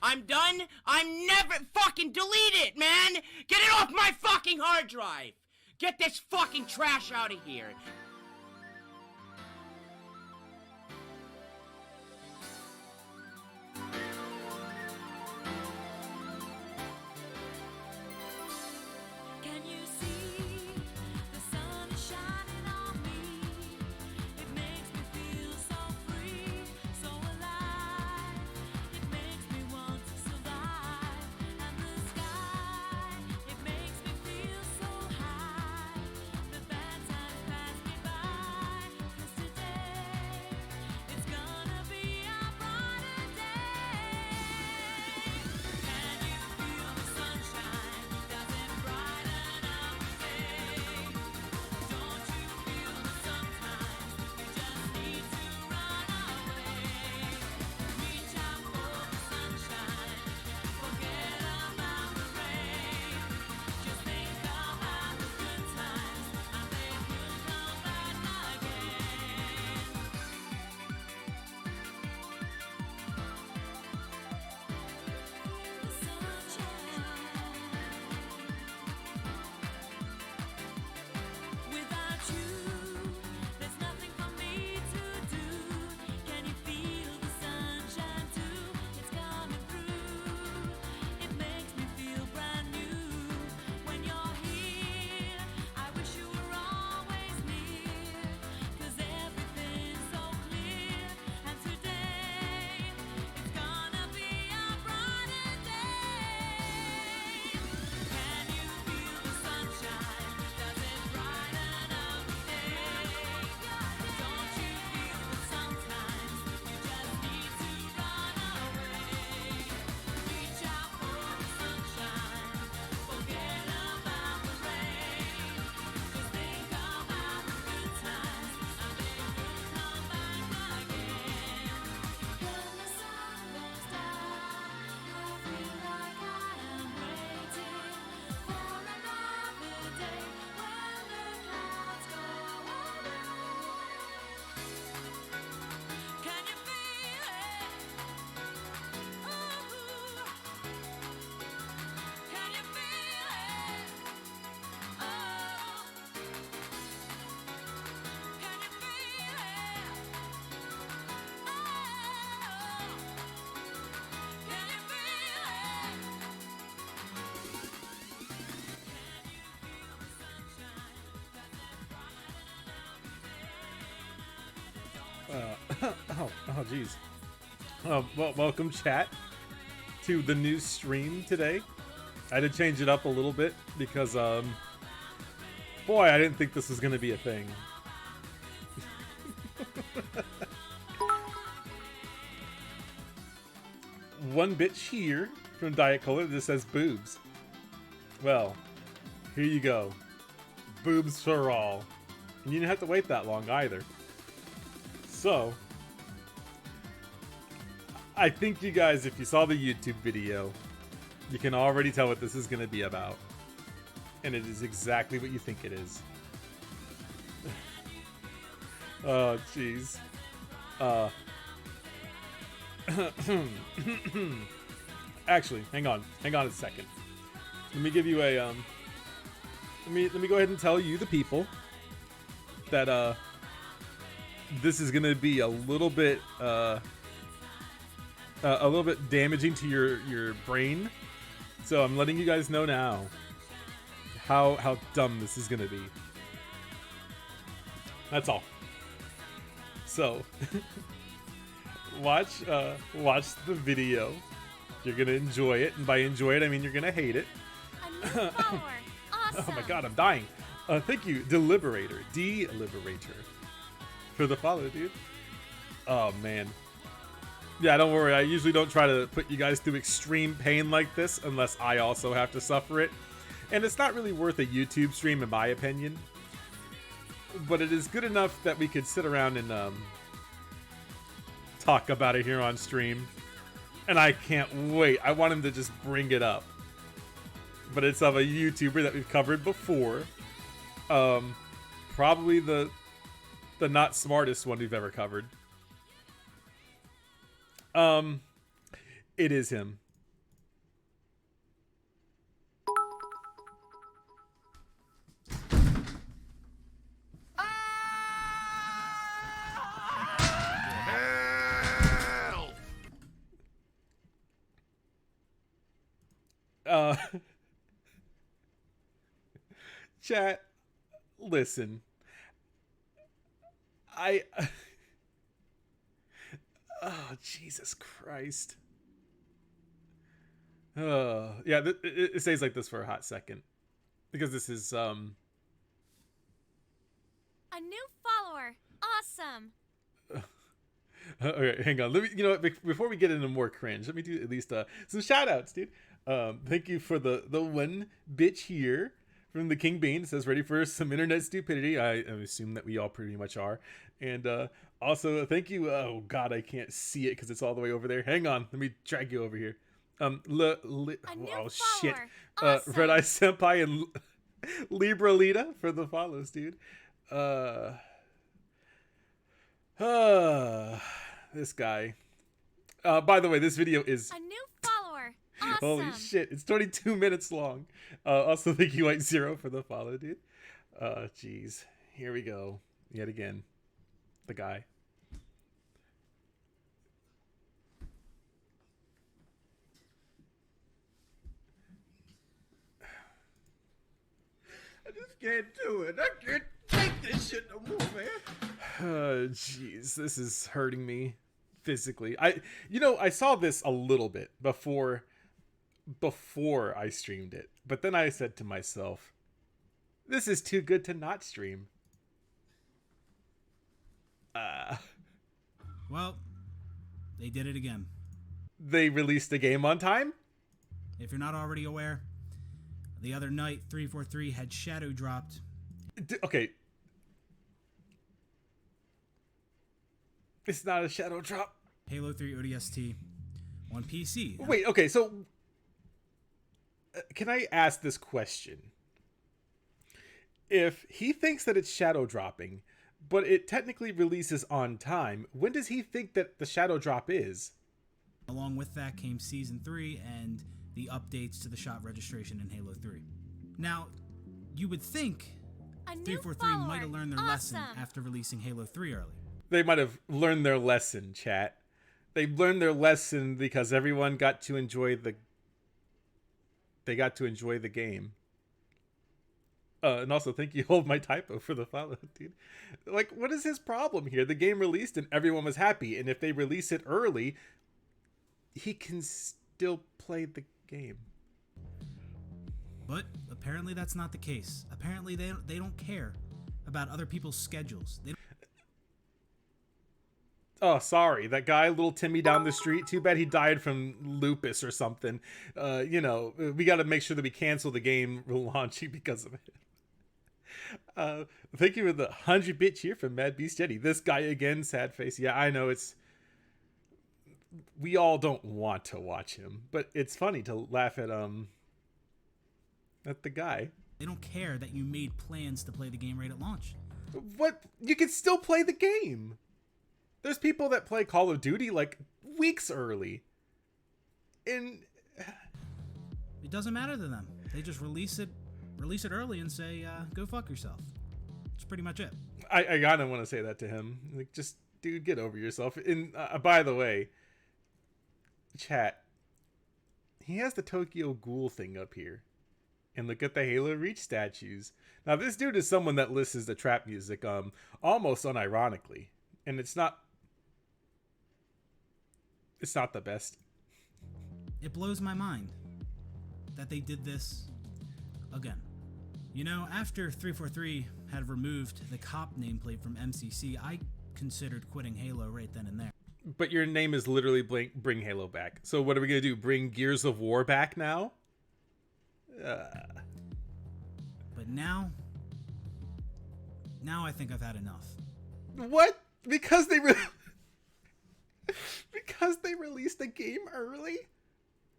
I'm done. I'm never fucking delete it, man. Get it off my fucking hard drive. Get this fucking trash out of here. Oh, geez. Well, welcome, chat, to the new stream today. I had to change it up a little bit because, boy, I didn't think this was going to be a thing. One bitch here from Diet Cola that says boobs. Well, here you go. Boobs for all. And you didn't have to wait that long either. So, I think you guys, if you saw the YouTube video, you can already tell what this is going to be about. And it is exactly what you think it is. Oh, jeez. Actually, hang on a second. Let me give you a, let me go ahead and tell you, the people, that, this is gonna be a little bit damaging to your brain. So I'm letting you guys know now how dumb this is gonna be. That's all. So watch the video. You're gonna enjoy it, and by enjoy it I mean you're gonna hate it. A new follower. Awesome. Oh my god, I'm dying. Thank you, Deliberator, for the follow, dude. Oh man. Yeah, don't worry. I usually don't try to put you guys through extreme pain like this unless I also have to suffer it. And it's not really worth a YouTube stream in my opinion. But it is good enough that we could sit around and talk about it here on stream. And I can't wait. I want him to just bring it up. But it's of a YouTuber that we've covered before. Probably the not smartest one we've ever covered. It is him. Chat, listen. Oh, Jesus Christ. Yeah, it stays like this for a hot second. Because this is, A new follower. Awesome. Okay, hang on. Let me, you know what, before we get into more cringe, let me do at least some shout outs, dude. Thank you for the one bitch here from the King Bean. It says ready for some internet stupidity. I assume that we all pretty much are. And also thank you. Oh God, I can't see it because it's all the way over there. Hang on, let me drag you over here. Oh shit. Awesome. Red Eye Senpai and Libra Lita for the follows, dude. This guy. By the way, this video is A new follower. Awesome. holy shit, it's 22 minutes long. Also thank you White Zero for the follow, dude. Jeez. Here we go. Yet again. The guy. I just can't do it. I can't take this shit no more, man. Jeez, this is hurting me physically. I saw this a little bit before I streamed it, but then I said to myself, this is too good to not stream. Well, they did it again. They released the game on time? If you're not already aware, the other night 343 had shadow dropped. Okay. It's not a shadow drop. Halo 3 ODST on PC. Wait, okay, so can I ask this question? If he thinks that it's shadow dropping, but it technically releases on time, when does he think that the shadow drop is? Along with that came Season 3 and the updates to the shop registration in Halo 3. Now, you would think A new 343 follower. might have learned their lesson Awesome. after releasing Halo 3 early. They might have learned their lesson, chat. They learned their lesson because everyone got to enjoy the game. And also, thank you, Hold My Typo, for the follow, dude. Like, what is his problem here? The game released and everyone was happy. And if they release it early, he can still play the game. But apparently that's not the case. Apparently they don't care about other people's schedules. Oh, sorry. That guy, little Timmy down the street, too bad he died from lupus or something. We got to make sure that we cancel the game launching because of it. Thank you for the 100-bit cheer from Mad Beast Jetty. This guy again, sad face. Yeah, I know we all don't want to watch him, but it's funny to laugh at the guy. They don't care that you made plans to play the game right at launch. What? You can still play the game. There's people that play Call of Duty like weeks early. And It doesn't matter to them. They just release it early and say, go fuck yourself. That's pretty much it. I gotta want to say that to him. Like, just, dude, get over yourself. And by the way, chat, he has the Tokyo Ghoul thing up here. And look at the Halo Reach statues. Now, this dude is someone that listens to trap music almost unironically. And it's not the best. It blows my mind that they did this again. After 343 had removed the cop nameplate from MCC, I considered quitting Halo right then and there. But your name is literally Bring Halo Back. So what are we going to do? Bring Gears of War back now? But now I think I've had enough. What? Because they released the game early?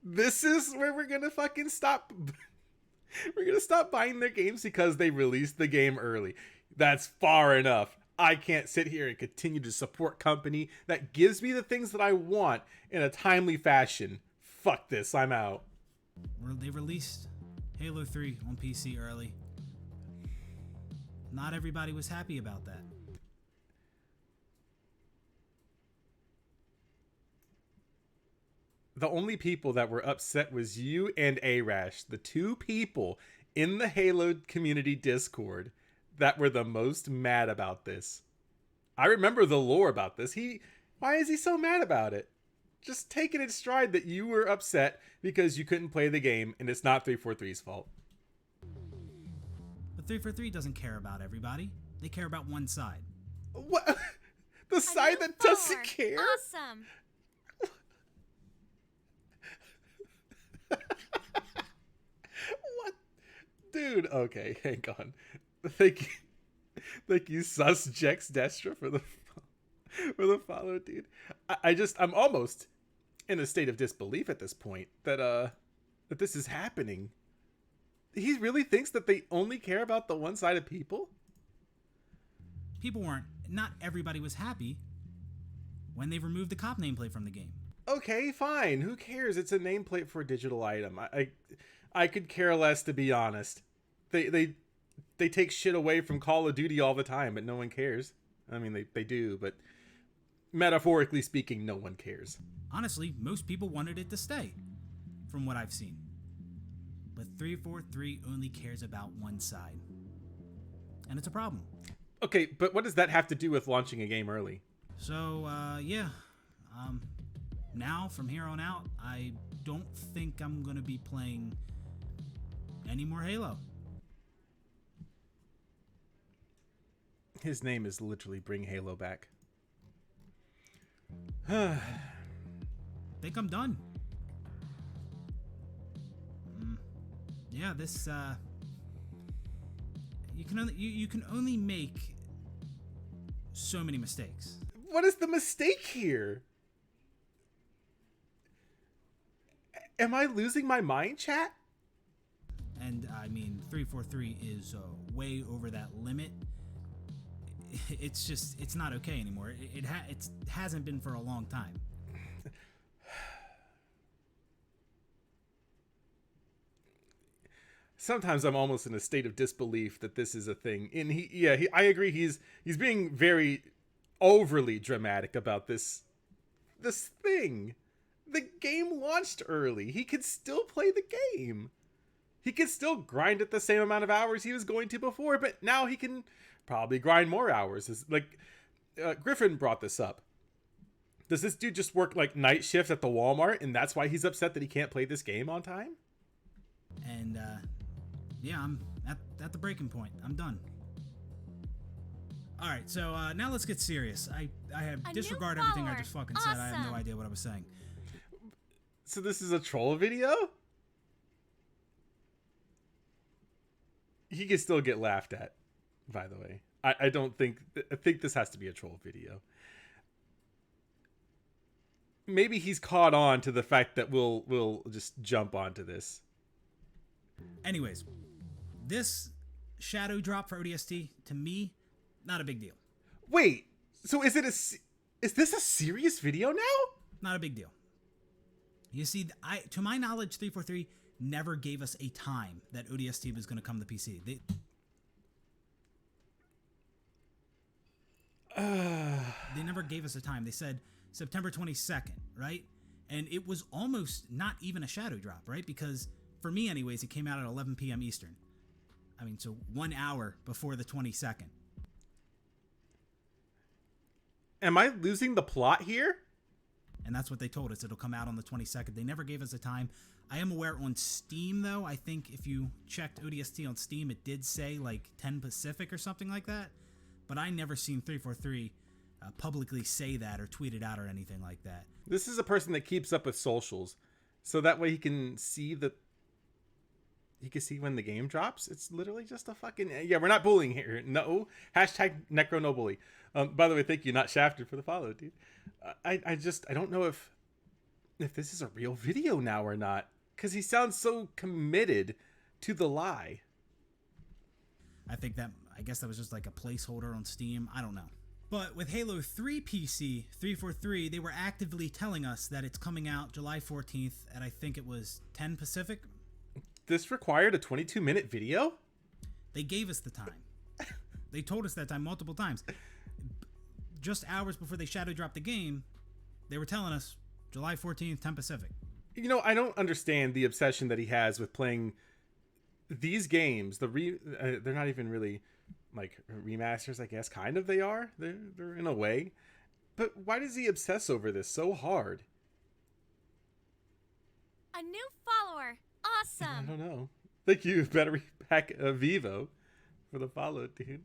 This is where we're going to fucking stop. We're going to stop buying their games because they released the game early. That's far enough. I can't sit here and continue to support company that gives me the things that I want in a timely fashion. Fuck this. I'm out. They released Halo 3 on PC early. Not everybody was happy about that. the only people that were upset was you and Arash, the two people in the Halo community Discord that were the most mad about this. I remember the lore about this. Why is he so mad about it? Just take it in stride that you were upset because you couldn't play the game, and it's not 343's fault. But 343 doesn't care about everybody. They care about one side. What? The A side new that doesn't follower. care? Awesome. What? Dude, okay, hang on. Thank you, Sus Jex Destra for the follow, dude. I'm almost in a state of disbelief at this point that this is happening. He really thinks that they only care about the one side of people? People weren't. Not everybody was happy when they removed the cop nameplate from the game. Okay, fine. Who cares? It's a nameplate for a digital item. I could care less, to be honest. They take shit away from Call of Duty all the time, but no one cares. I mean, they do, but metaphorically speaking, no one cares. Honestly, most people wanted it to stay, from what I've seen. But 343 only cares about one side. And it's a problem. Okay, but what does that have to do with launching a game early? So, yeah. Now, from here on out, I don't think I'm going to be playing any more Halo. His name is literally Bring Halo Back. Think I'm done. Yeah, this, you can only make so many mistakes. What is the mistake here? Am I losing my mind, chat? And I mean, 343 is way over that limit. It's just, it's not okay anymore. It hasn't been for a long time. Sometimes I'm almost in a state of disbelief that this is a thing. And I agree. He's being very overly dramatic about this thing. The game launched early. He could still play the game. He could still grind at the same amount of hours he was going to before, but now he can probably grind more hours. Like Griffin brought this up. Does this dude just work like night shifts at the Walmart, and that's why he's upset that he can't play this game on time? And yeah, I'm at the breaking point. I'm done. All right, so now let's get serious. I have A disregard new everything I follower. just fucking said. I have no Awesome. idea what I was saying. So this is a troll video? He can still get laughed at, by the way. I think this has to be a troll video. Maybe he's caught on to the fact that we'll just jump onto this. Anyways, this shadow drop for ODST, to me, not a big deal. Wait, so is this a serious video now? Not a big deal. You see, to my knowledge, 343 never gave us a time that ODST was going to come to PC. They never gave us a time. They said September 22nd, right? And it was almost not even a shadow drop, right? Because for me anyways, it came out at 11 p.m. Eastern. I mean, so 1 hour before the 22nd. Am I losing the plot here? And that's what they told us. It'll come out on the 22nd. They never gave us a time. I am aware on Steam, though. I think if you checked ODST on Steam, it did say like 10 Pacific or something like that. But I never seen 343 publicly say that or tweet it out or anything like that. This is a person that keeps up with socials, so that way he can see when the game drops. It's literally just a fucking... Yeah, we're not bullying here. No. Hashtag NECRO no bully. By the way, thank you, not Shafted, for the follow, dude. I don't know if this is a real video now or not, because he sounds so committed to the lie. I guess that was just like a placeholder on Steam. I don't know. But with Halo 3 PC 343, they were actively telling us that it's coming out July 14th at, I think it was 10 Pacific. This required a 22-minute video? They gave us the time. They told us that time multiple times. Just hours before they shadow dropped the game, they were telling us July 14th, 10 Pacific. You know, I don't understand the obsession that he has with playing these games. They're not even really like remasters, I guess. Kind of they are. They're in a way. But why does he obsess over this so hard? A new follower. I Awesome. don't know. Thank you, Battery Pack Vivo, for the follow, dude.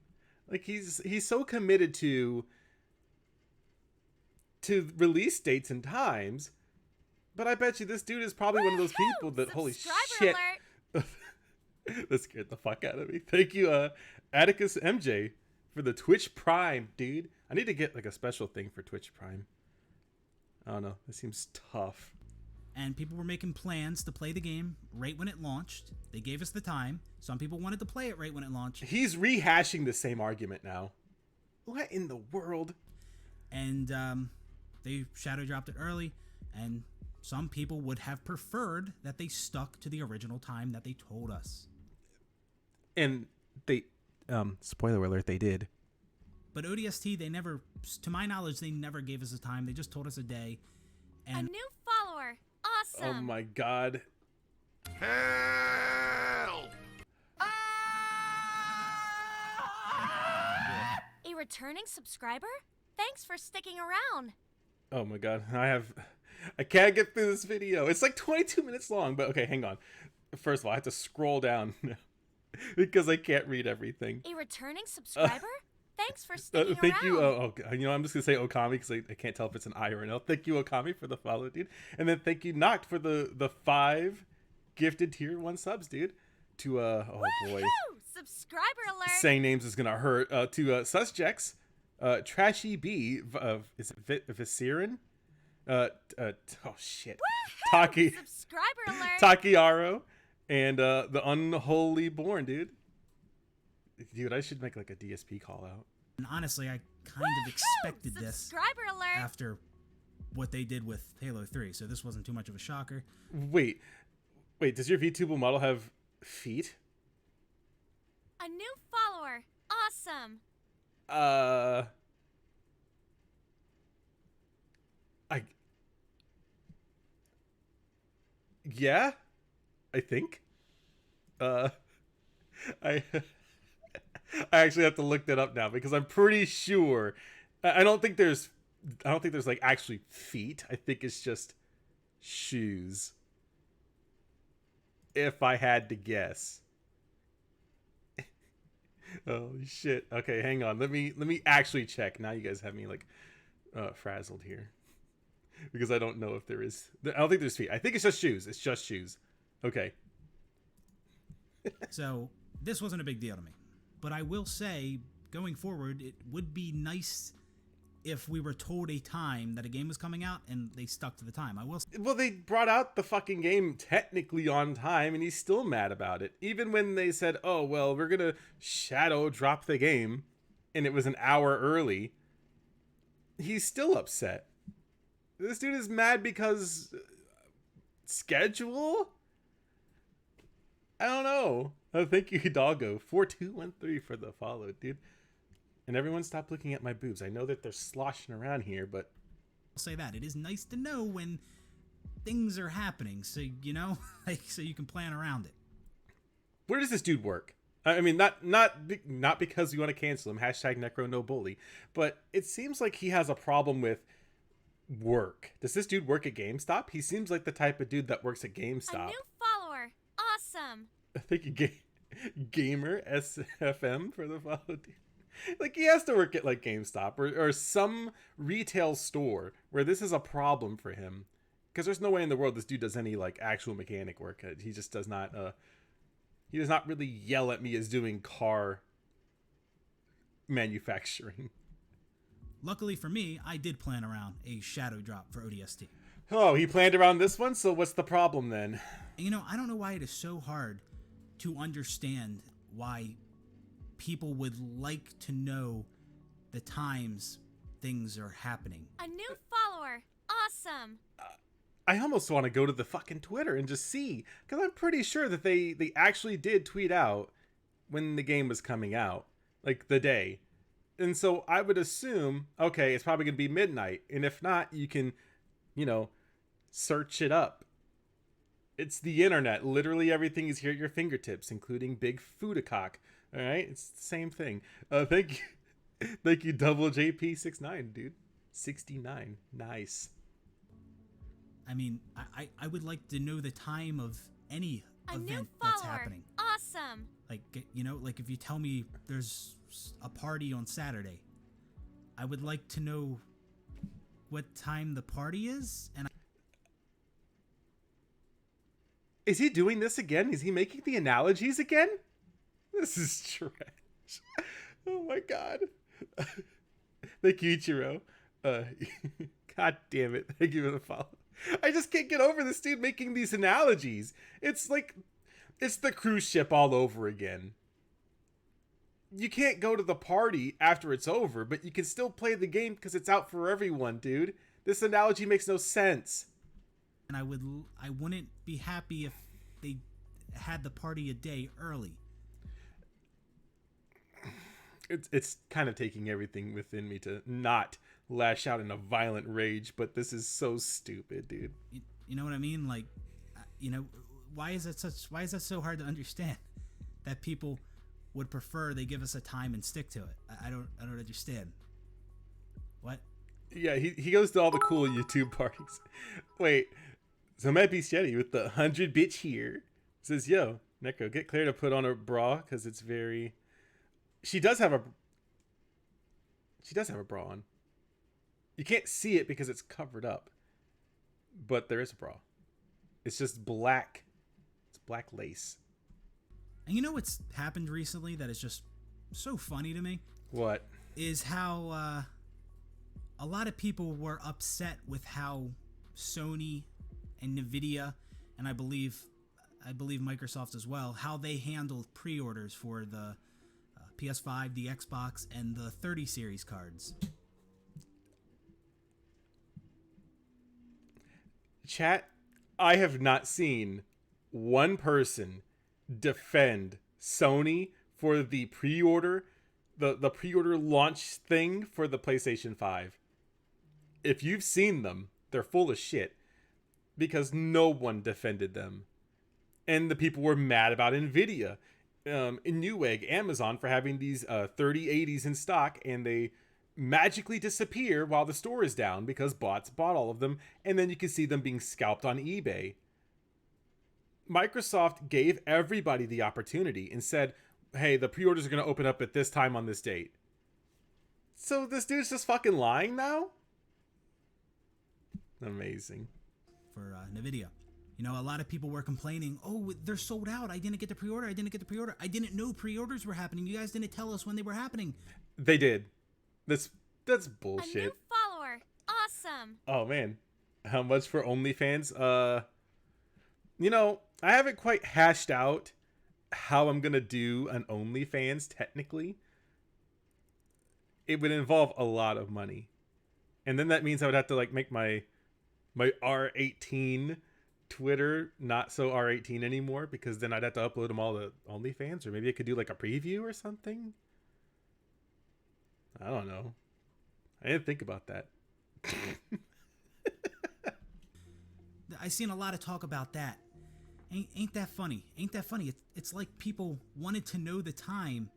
Like he's so committed to release dates and times, but I bet you this dude is probably one of those people that holy Subscriber shit. alert. That scared the fuck out of me. Thank you, Atticus MJ, for the Twitch Prime, dude. I need to get like a special thing for Twitch Prime. I don't know. This seems tough. And people were making plans to play the game right when it launched. They gave us the time. Some people wanted to play it right when it launched. He's rehashing the same argument now. What in the world? And they shadow dropped it early. And some people would have preferred that they stuck to the original time that they told us. And they, spoiler alert, they did. But ODST, they never, to my knowledge, they never gave us a time. They just told us a day. A And new follower. Awesome. Oh my god. Help! A returning subscriber? Thanks for sticking around. Oh my god. I can't get through this video. It's like 22 minutes long, but okay, hang on. First of all, I have to scroll down because I can't read everything. A returning subscriber? Thanks for sticking Thank you. around. You know, I'm just gonna say Okami because I can't tell if it's an I or an L. Thank you, Okami, for the follow, dude. And then thank you, Noct, for the 5 gifted tier 1 subs, dude. To oh boy, Woohoo! Subscriber alert. saying names is gonna hurt. To Susjex, Trashy B, is it Visirin? Oh shit, Woohoo! Taki Subscriber alert. Takiaro, and the Unholy Born, dude. Dude, I should make like a DSP call out. And honestly, I kind of expected this Subscriber alert. after what they did with Halo 3, so this wasn't too much of a shocker. Wait, does your VTuber model have feet? A new follower. Awesome. Yeah, I think. I actually have to look that up now because I'm pretty sure. I don't think there's like actually feet. I think it's just shoes. If I had to guess. Oh shit. Okay, hang on. Let me actually check. Now you guys have me like frazzled here. Because I don't know if there is. I don't think there's feet. I think it's just shoes. It's just shoes. Okay. So this wasn't a big deal to me. But I will say, going forward, it would be nice if we were told a time that a game was coming out and they stuck to the time. I will. Well, they brought out the fucking game technically on time, and he's still mad about it. Even when they said, "Oh, well, we're gonna shadow drop the game," and it was an hour early, he's still upset. This dude is mad because schedule. I don't know. Oh, thank you, Hidalgo. 4213 for the follow, dude. And everyone stop looking at my boobs. I know that they're sloshing around here, but I'll say that. It is nice to know when things are happening, so, you know, like, so you can plan around it. where does this dude work? I mean, not because we want to cancel him. Hashtag NECRO no bully. But it seems like he has a problem with work. Does this dude work at GameStop? He seems like the type of dude that works at A GameStop. new follower. Awesome. Thank you, Gamer SFM for the follow, dude. Like, he has to work at like GameStop or some retail store where this is a problem for him, because there's no way in the world this dude does any like actual mechanic work. He just does not he does not really yell at me as doing car manufacturing. Luckily for me, I did plan around a shadow drop for ODST. Oh, he planned around this one, so what's the problem then? And, you know, I don't know why it is so hard to understand why people would like to know the times things are happening. A new follower. Awesome. I almost want to go to the fucking Twitter and just see, because I'm pretty sure that they actually did tweet out when the game was coming out, like the day. And so I would assume, okay, it's probably going to be midnight. And if not, you can, you know, search it up It's the internet. Literally everything is here at your fingertips, including Big Foodacock. All right, it's the same thing. Thank you, thank you, Double JP69, dude. 69, nice. I mean, I would like to know the time of any A new event that's follower. happening. Awesome. Like, you know, like if you tell me there's a party on Saturday, I would like to know what time the party is. And Is he doing this again? Is he making the analogies again? This is trash. Oh my god. Thank you, Ichiro. God damn it. Thank you for the follow. I just can't get over this dude making these analogies. It's like, it's the cruise ship all over again. You can't go to the party after it's over, but you can still play the game because it's out for everyone, dude. This analogy makes no sense. and I wouldn't be happy if they had the party a day early. It's kind of taking everything within me to not lash out in a violent rage, but this is so stupid, dude. You know what I mean? Like, you know, why is that so hard to understand? That people would prefer they give us a time and stick to it. I don't understand. What? Yeah, he goes to all the cool YouTube parties. Wait, so might be Shetty with the 100 bitch here says, "Yo, NECRO, get Claire to put on her bra because it's very." She does have a bra on. You can't see it because it's covered up, but there is a bra. It's just black. It's black lace. And you know what's happened recently that is just so funny to me? What? Is how a lot of people were upset with how Sony and Nvidia, and I believe Microsoft as well, how they handled pre-orders for the PS5, the Xbox, and the 30 series cards. Chat, I have not seen one person defend Sony for the pre-order, the pre-order launch thing for the PlayStation 5. If you've seen them, they're full of shit because no one defended them. And the people were mad about Nvidia. Newegg, Amazon, for having these 3080s in stock, and they magically disappear while the store is down because bots bought all of them, and then you can see them being scalped on eBay. Microsoft gave everybody the opportunity and said, hey, the pre-orders are going to open up at this time on this date. So this dude's just fucking lying now? Amazing. For Nvidia. You know, a lot of people were complaining, oh, they're sold out. I didn't get the pre-order. I didn't know pre-orders were happening. You guys didn't tell us when they were happening. They did. That's A bullshit. new follower. Awesome. Oh, man. How much for OnlyFans? You know, I haven't quite hashed out how I'm going to do an OnlyFans, technically. It would involve a lot of money. And then that means I would have to, like, make my R18 Twitter not so R18 anymore, because then I'd have to upload them all to OnlyFans, or maybe I could do, like, a preview or something. I don't know. I didn't think about that. I've seen a lot of talk about that. Ain't that funny? Ain't that funny? It's like people wanted to know the time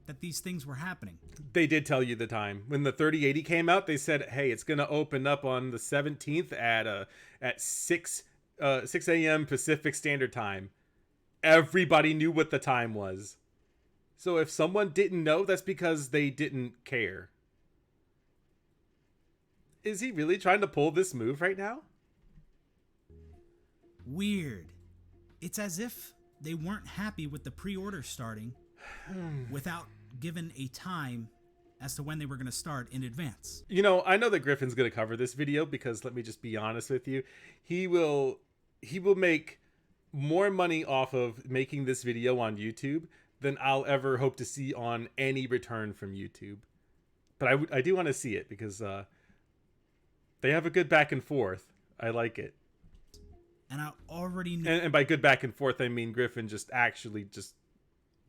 that these things were happening. They did tell you the time. When the 3080 came out, they said, hey, it's going to open up on the 17th at 6 a.m. Pacific Standard Time. Everybody knew what the time was. So if someone didn't know, that's because they didn't care. Is he really trying to pull this move right now? Weird. It's as if they weren't happy with the pre-order starting without giving a time as to when they were going to start in advance. You know, I know that Griffin's going to cover this video because, let me just be honest with you, he will make more money off of making this video on YouTube than I'll ever hope to see on any return from YouTube. But I do want to see it because they have a good back and forth. I like it. And I already knew. And by good back and forth, I mean Griffin just actually just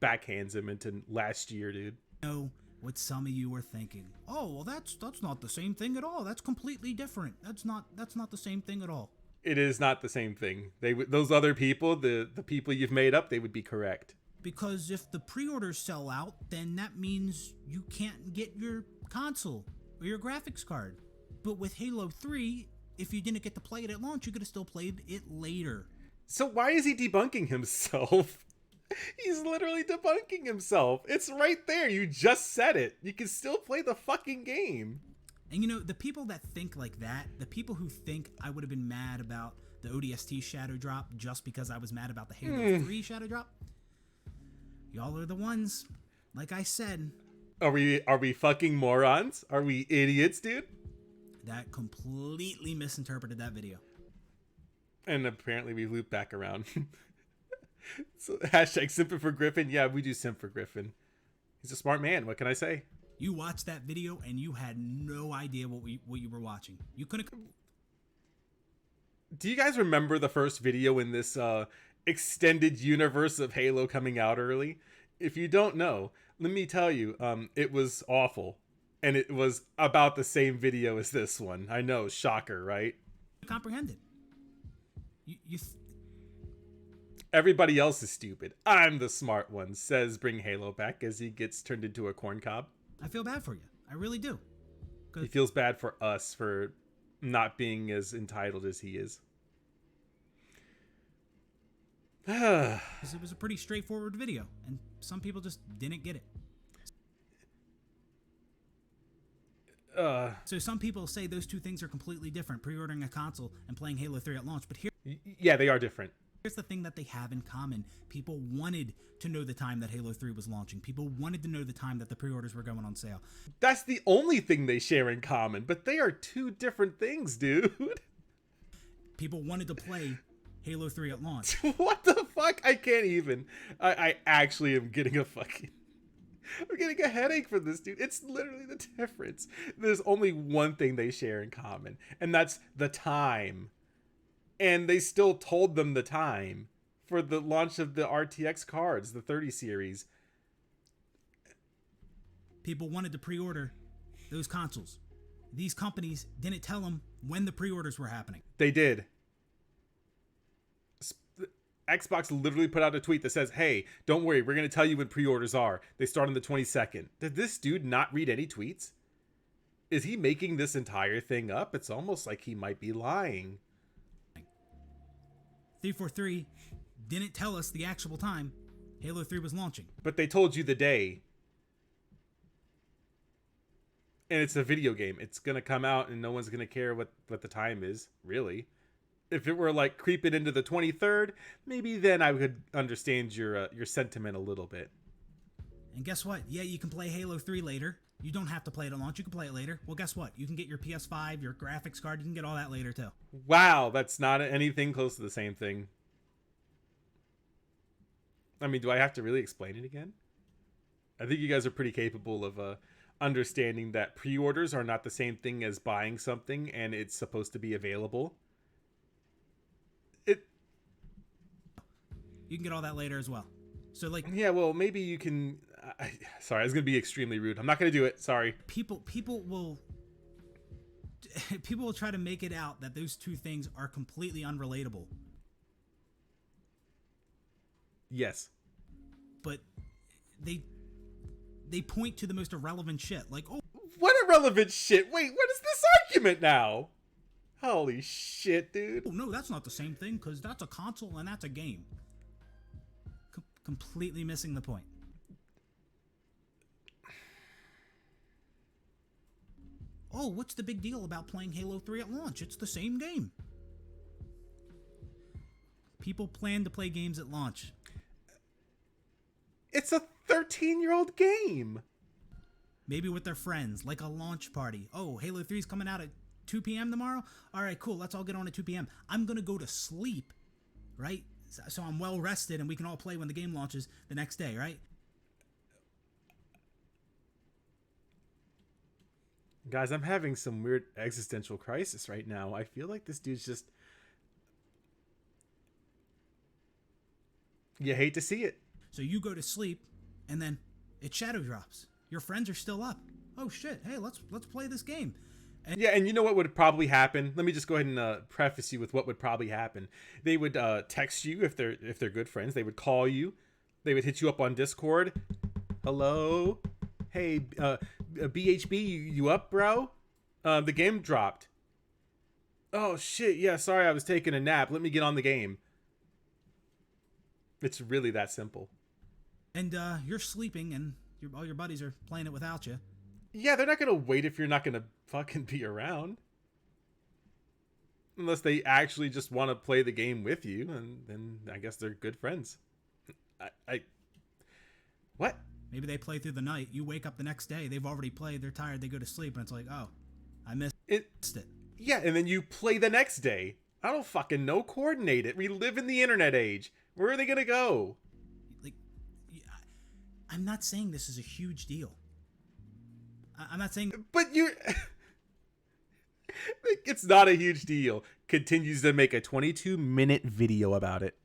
backhands him into last year, dude. Know what some of you were thinking. Oh, well, that's not the same thing at all. That's completely different. That's not the same thing at all. It is not the same thing. Those other people, the people you've made up, they would be correct. Because if the pre-orders sell out, then that means you can't get your console or your graphics card. But with Halo 3, if you didn't get to play it at launch, you could have still played it later. So why is he debunking himself? He's literally debunking himself. It's right there. You just said it. You can still play the fucking game. And you know, the people that think like that, the people who think I would have been mad about the ODST Shadow Drop just because I was mad about the Halo 3 Shadow Drop, y'all are the ones. Like I said. Are we fucking morons? Are we idiots, dude? That completely misinterpreted that video. And apparently we loop back around. So hashtag simping for Griffin. Yeah, we do simp for Griffin. He's a smart man. What can I say? You watched that video and you had no idea what you were watching. You couldn't. Do you guys remember the first video in this extended universe of Halo coming out early? If you don't know, let me tell you, it was awful. And it was about the same video as this one. I know, shocker, right? Comprehend it. Everybody else is stupid. I'm the smart one, says Bring Halo Back as he gets turned into a corn cob. I feel bad for you. I really do. He feels bad for us for not being as entitled as he is. It was a pretty straightforward video, and some people just didn't get it. So some people say those two things are completely different, pre-ordering a console and playing Halo 3 at launch. But yeah, they are different. Here's the thing that they have in common. People wanted to know the time that Halo 3 was launching. People wanted to know the time that the pre-orders were going on sale. That's the only thing they share in common, but they are two different things, dude. People wanted to play Halo 3 at launch. What the fuck? I can't even. I actually am getting I'm getting a headache for this, dude. It's literally the difference. There's only one thing they share in common, and that's the time. And they still told them the time for the launch of the RTX cards, the 30 series. People wanted to pre-order those consoles. These companies didn't tell them when the pre-orders were happening. They did. Xbox literally put out a tweet that says, hey, don't worry, we're going to tell you when pre-orders are. They start on the 22nd. Did this dude not read any tweets? Is he making this entire thing up? It's almost like he might be lying. 343 didn't tell us the actual time Halo 3 was launching. But they told you the day. And it's a video game. It's going to come out and no one's going to care what the time is, really. If it were like creeping into the 23rd, maybe then I would understand your sentiment a little bit. And guess what? Yeah, you can play Halo 3 later. You don't have to play it at launch. You can play it later. Well, guess what? You can get your PS5, your graphics card. You can get all that later, too. Wow, that's not anything close to the same thing. I mean, do I have to really explain it again? I think you guys are pretty capable of understanding that pre-orders are not the same thing as buying something and it's supposed to be available. You can get all that later as well. So, like... Yeah, well, maybe you can... sorry, I was going to be extremely rude. I'm not going to do it. Sorry. People will try to make it out that those two things are completely unrelatable. Yes. But they point to the most irrelevant shit. Like, oh... What irrelevant shit? Wait, what is this argument now? Holy shit, dude. Oh, no, that's not the same thing, because that's a console and that's a game. Completely missing the point. Oh, what's the big deal about playing Halo 3 at launch? It's the same game. People plan to play games at launch. It's a 13-year-old game. Maybe with their friends, like a launch party. Oh, Halo 3 is coming out at 2 p.m. tomorrow? All right, cool. Let's all get on at 2 p.m. I'm going to go to sleep, right? So I'm well rested and we can all play when the game launches the next day, right? Guys, I'm having some weird existential crisis right now. I feel like this dude's just... You hate to see it. So you go to sleep and then it shadow drops. Your friends are still up. Oh shit, hey, let's play this game. Yeah, and you know what would probably happen? Let me just go ahead and preface you with what would probably happen. They would text you if they're good friends. They would call you. They would hit you up on Discord. Hello, hey, BHB, you up, bro? The game dropped. Oh shit! Yeah, sorry, I was taking a nap. Let me get on the game. It's really that simple. And you're sleeping, and all your buddies are playing it without you. Yeah, they're not gonna wait if you're not gonna fucking be around. Unless they actually just want to play the game with you, and then I guess they're good friends. What? Maybe they play through the night. You wake up the next day, they've already played, they're tired, they go to sleep, and it's like, oh, I missed it. Yeah, and then you play the next day. I don't fucking know. Coordinate it. We live in the internet age. Where are they gonna go? Like, I'm not saying this is a huge deal. I'm not saying... But you're... It's not a huge deal. Continues to make a 22-minute video about it.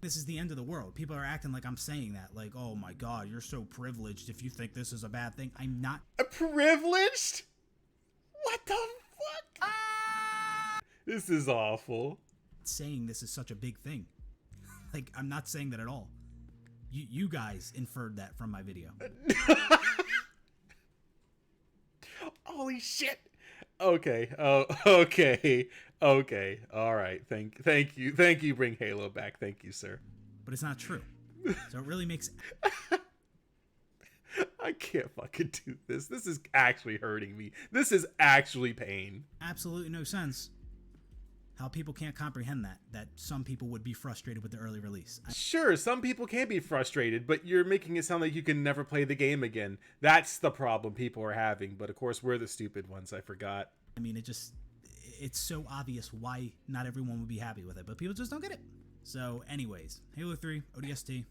This is the end of the world. People are acting like I'm saying that. Like, oh my god, you're so privileged if you think this is a bad thing. I'm not... Privileged? What the fuck? This is awful. Saying this is such a big thing. Like, I'm not saying that at all. You guys inferred that from my video. Holy shit. Okay. Oh, okay. Okay. All right. Thank you. Thank you. Bring Halo back. Thank you, sir. But it's not true. So it really makes... I can't fucking do this. This is actually hurting me. This is actually pain. Absolutely no sense how people can't comprehend that some people would be frustrated with the early release. Sure, some people can be frustrated, but you're making it sound like you can never play the game again. That's the problem people are having, but of course we're the stupid ones. I forgot. I mean, it's so obvious why not everyone would be happy with it, but people just don't get it. So anyways, Halo 3 ODST,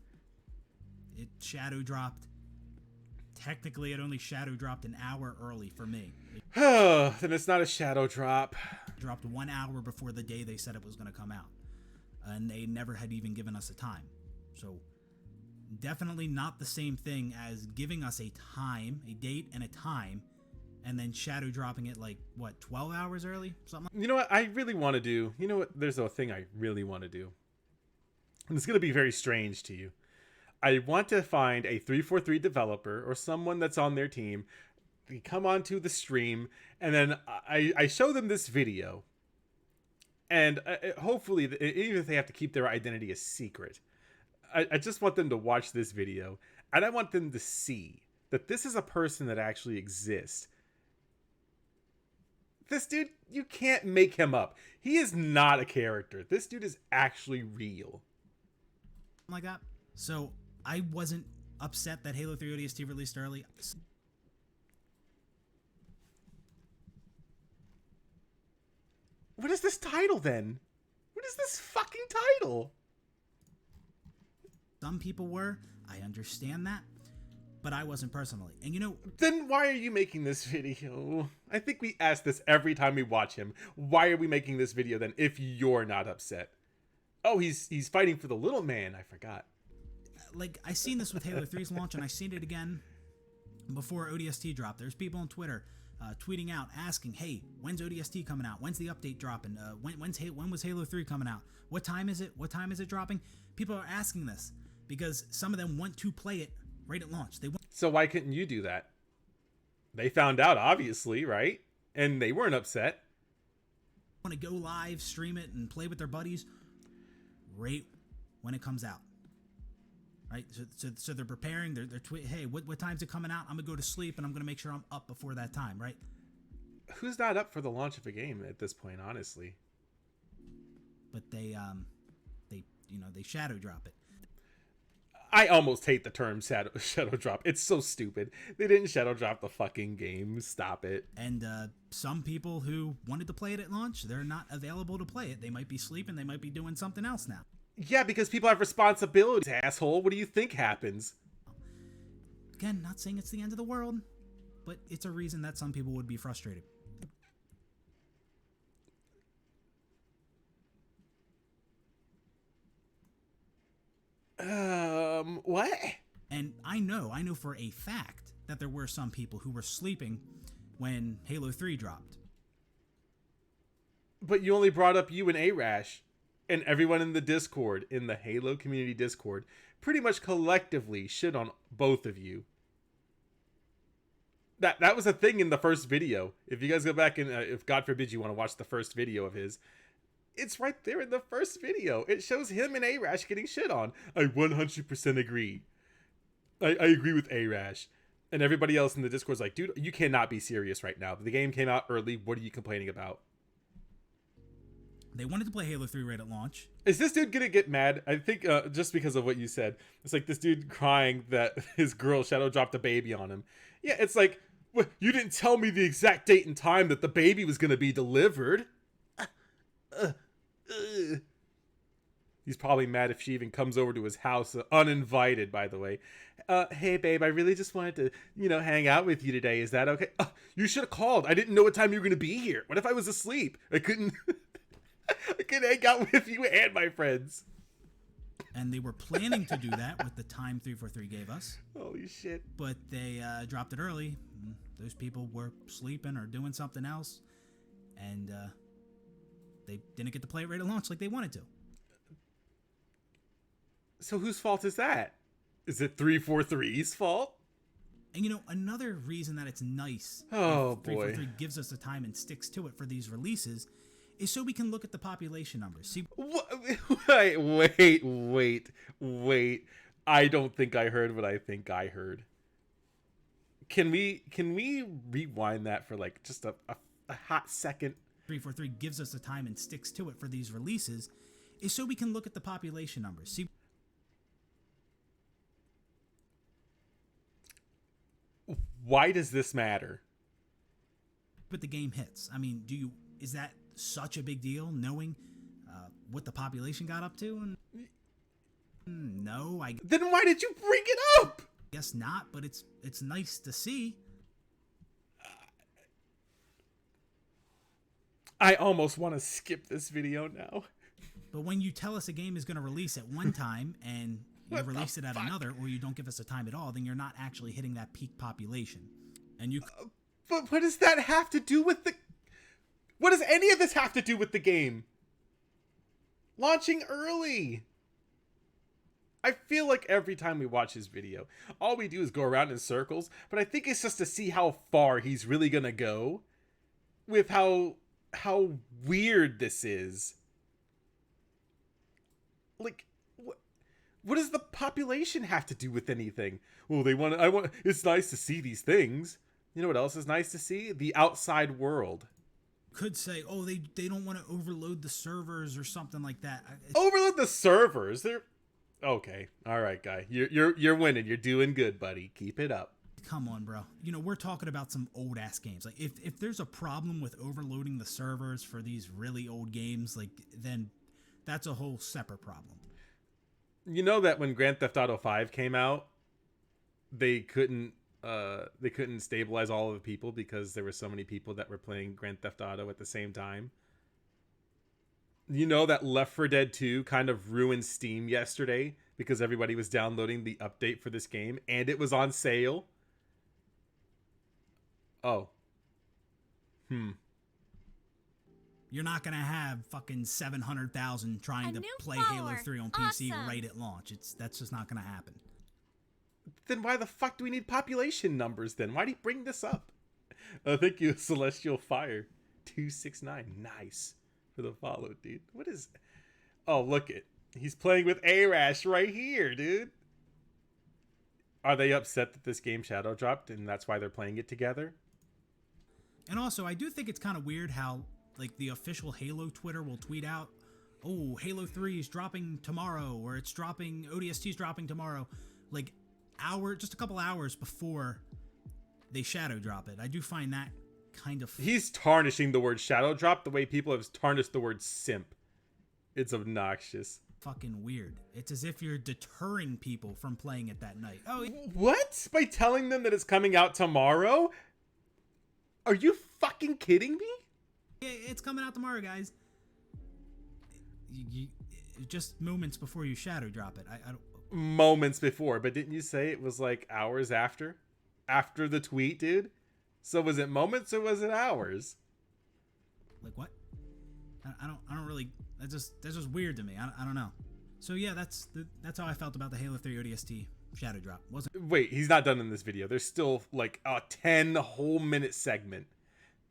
it shadow dropped. Technically, it only shadow dropped an hour early for me. Then it's not a shadow drop. It dropped 1 hour before the day they said it was going to come out. And they never had even given us a time. So, definitely not the same thing as giving us a time, a date and a time, and then shadow dropping it like, what, 12 hours early? Something like that. You know what I really want to do? You know what? There's a thing I really want to do. And it's going to be very strange to you. I want to find a 343 developer or someone that's on their team. They come onto the stream, and then I show them this video. And hopefully, even if they have to keep their identity a secret, I just want them to watch this video. And I want them to see that this is a person that actually exists. This dude, you can't make him up. He is not a character. This dude is actually real. Like that. So I wasn't upset that Halo 3 ODST released early. What is this title then? What is this fucking title? Some people were. I understand that. But I wasn't personally. And you know... Then why are you making this video? I think we ask this every time we watch him. Why are we making this video then if you're not upset? Oh, he's fighting for the little man. I forgot. Like, I seen this with Halo 3's launch, and I seen it again before ODST dropped. There's people on Twitter tweeting out, asking, hey, when's ODST coming out? When's the update dropping? When was Halo 3 coming out? What time is it? What time is it dropping? People are asking this because some of them want to play it right at launch. So why couldn't you do that? They found out, obviously, right? And they weren't upset. Want to go live, stream it, and play with their buddies right when it comes out. Right? So they're preparing. They're hey, what time's it coming out? I'm going to go to sleep, and I'm going to make sure I'm up before that time, right? Who's not up for the launch of a game at this point, honestly? But they shadow drop it. I almost hate the term shadow drop. It's so stupid. They didn't shadow drop the fucking game. Stop it. And some people who wanted to play it at launch, they're not available to play it. They might be sleeping. They might be doing something else now. Yeah, because people have responsibilities, asshole. What do you think happens? Again, not saying it's the end of the world, but it's a reason that some people would be frustrated. What? And I know for a fact that there were some people who were sleeping when Halo 3 dropped. But you only brought up you and Arash, and everyone in the Discord, in the Halo community Discord, pretty much collectively shit on both of you. That was a thing in the first video. If you guys go back and, if God forbid you want to watch the first video of his, it's right there in the first video. It shows him and Arash getting shit on. I 100% agree. I agree with Arash. And everybody else in the Discord's like, dude, you cannot be serious right now. The game came out early. What are you complaining about? They wanted to play Halo 3 right at launch. Is this dude gonna get mad? I think just because of what you said. It's like this dude crying that his girl Shadow dropped a baby on him. Yeah, it's like, you didn't tell me the exact date and time that the baby was gonna be delivered. He's probably mad if she even comes over to his house, uninvited, by the way. Hey, babe, I really just wanted to, hang out with you today. Is that okay? You should have called. I didn't know what time you were gonna be here. What if I was asleep? I couldn't hang out with you and my friends. And they were planning to do that with the time 343 gave us. Holy shit. But they dropped it early. Those people were sleeping or doing something else. And they didn't get to play it right at launch like they wanted to. So whose fault is that? Is it 343's fault? And another reason that it's nice oh, if 343 gives us the time and sticks to it for these releases is so we can look at the population numbers. See, wait. I don't think I heard what I think I heard. Can we rewind that for like just a hot second? 343 gives us the time and sticks to it for these releases is so we can look at the population numbers. See, why does this matter? but the game hits. I mean, is that such a big deal knowing what the population got up to? And no, Then why did you bring it up? Guess not, but it's nice to see. I almost want to skip this video now. But when you tell us a game is going to release at one time and you release it at another, or you don't give us a time at all, then you're not actually hitting that peak population. And you. But what does that have to do with the? What does any of this have to do with the game? Launching early. I feel like every time we watch his video, all we do is go around in circles, but I think it's just to see how far he's really gonna go with how weird this is. Like, what does the population have to do with anything? Well, it's nice to see these things. You know what else is nice to see? The outside world. Could say, oh, they don't want to overload the servers or something like that. Overload the servers? They're okay. All right, guy. You're winning. You're doing good, buddy. Keep it up. Come on, bro. We're talking about some old ass games. Like if there's a problem with overloading the servers for these really old games, like then that's a whole separate problem. You know that when Grand Theft Auto 5 came out, they couldn't stabilize all of the people because there were so many people that were playing Grand Theft Auto at the same time. You know that Left 4 Dead 2 kind of ruined Steam yesterday because everybody was downloading the update for this game and it was on sale. Oh. You're not going to have fucking 700,000 trying to play Halo 3 on PC right at launch. That's just not going to happen. Then why the fuck do we need population numbers then? Why do you bring this up? Thank you, Celestial Fire 269. Nice for the follow, dude. What is... Oh, look it. He's playing with Arash right here, dude. Are they upset that this game shadow dropped and that's why they're playing it together? And also, I do think it's kind of weird how, like, the official Halo Twitter will tweet out, oh, Halo 3 is dropping tomorrow, or it's dropping, ODST is dropping tomorrow, like, just a couple hours before they shadow drop it. I do find that kind of... He's tarnishing the word shadow drop the way people have tarnished the word simp. It's obnoxious. Fucking weird. It's as if you're deterring people from playing it that night. Oh, what? By telling them that it's coming out tomorrow? Are you fucking kidding me? It's coming out tomorrow, guys. Just moments before you shadow drop it. I don't... Moments before, but didn't you say it was like hours after the tweet, dude? So was it moments or was it hours? Like what? I don't really. That's just weird to me. I don't know. So yeah, that's how I felt about the Halo 3 ODST Shadow Drop. Wasn't. Wait, he's not done in this video. There's still like a 10 whole minute segment.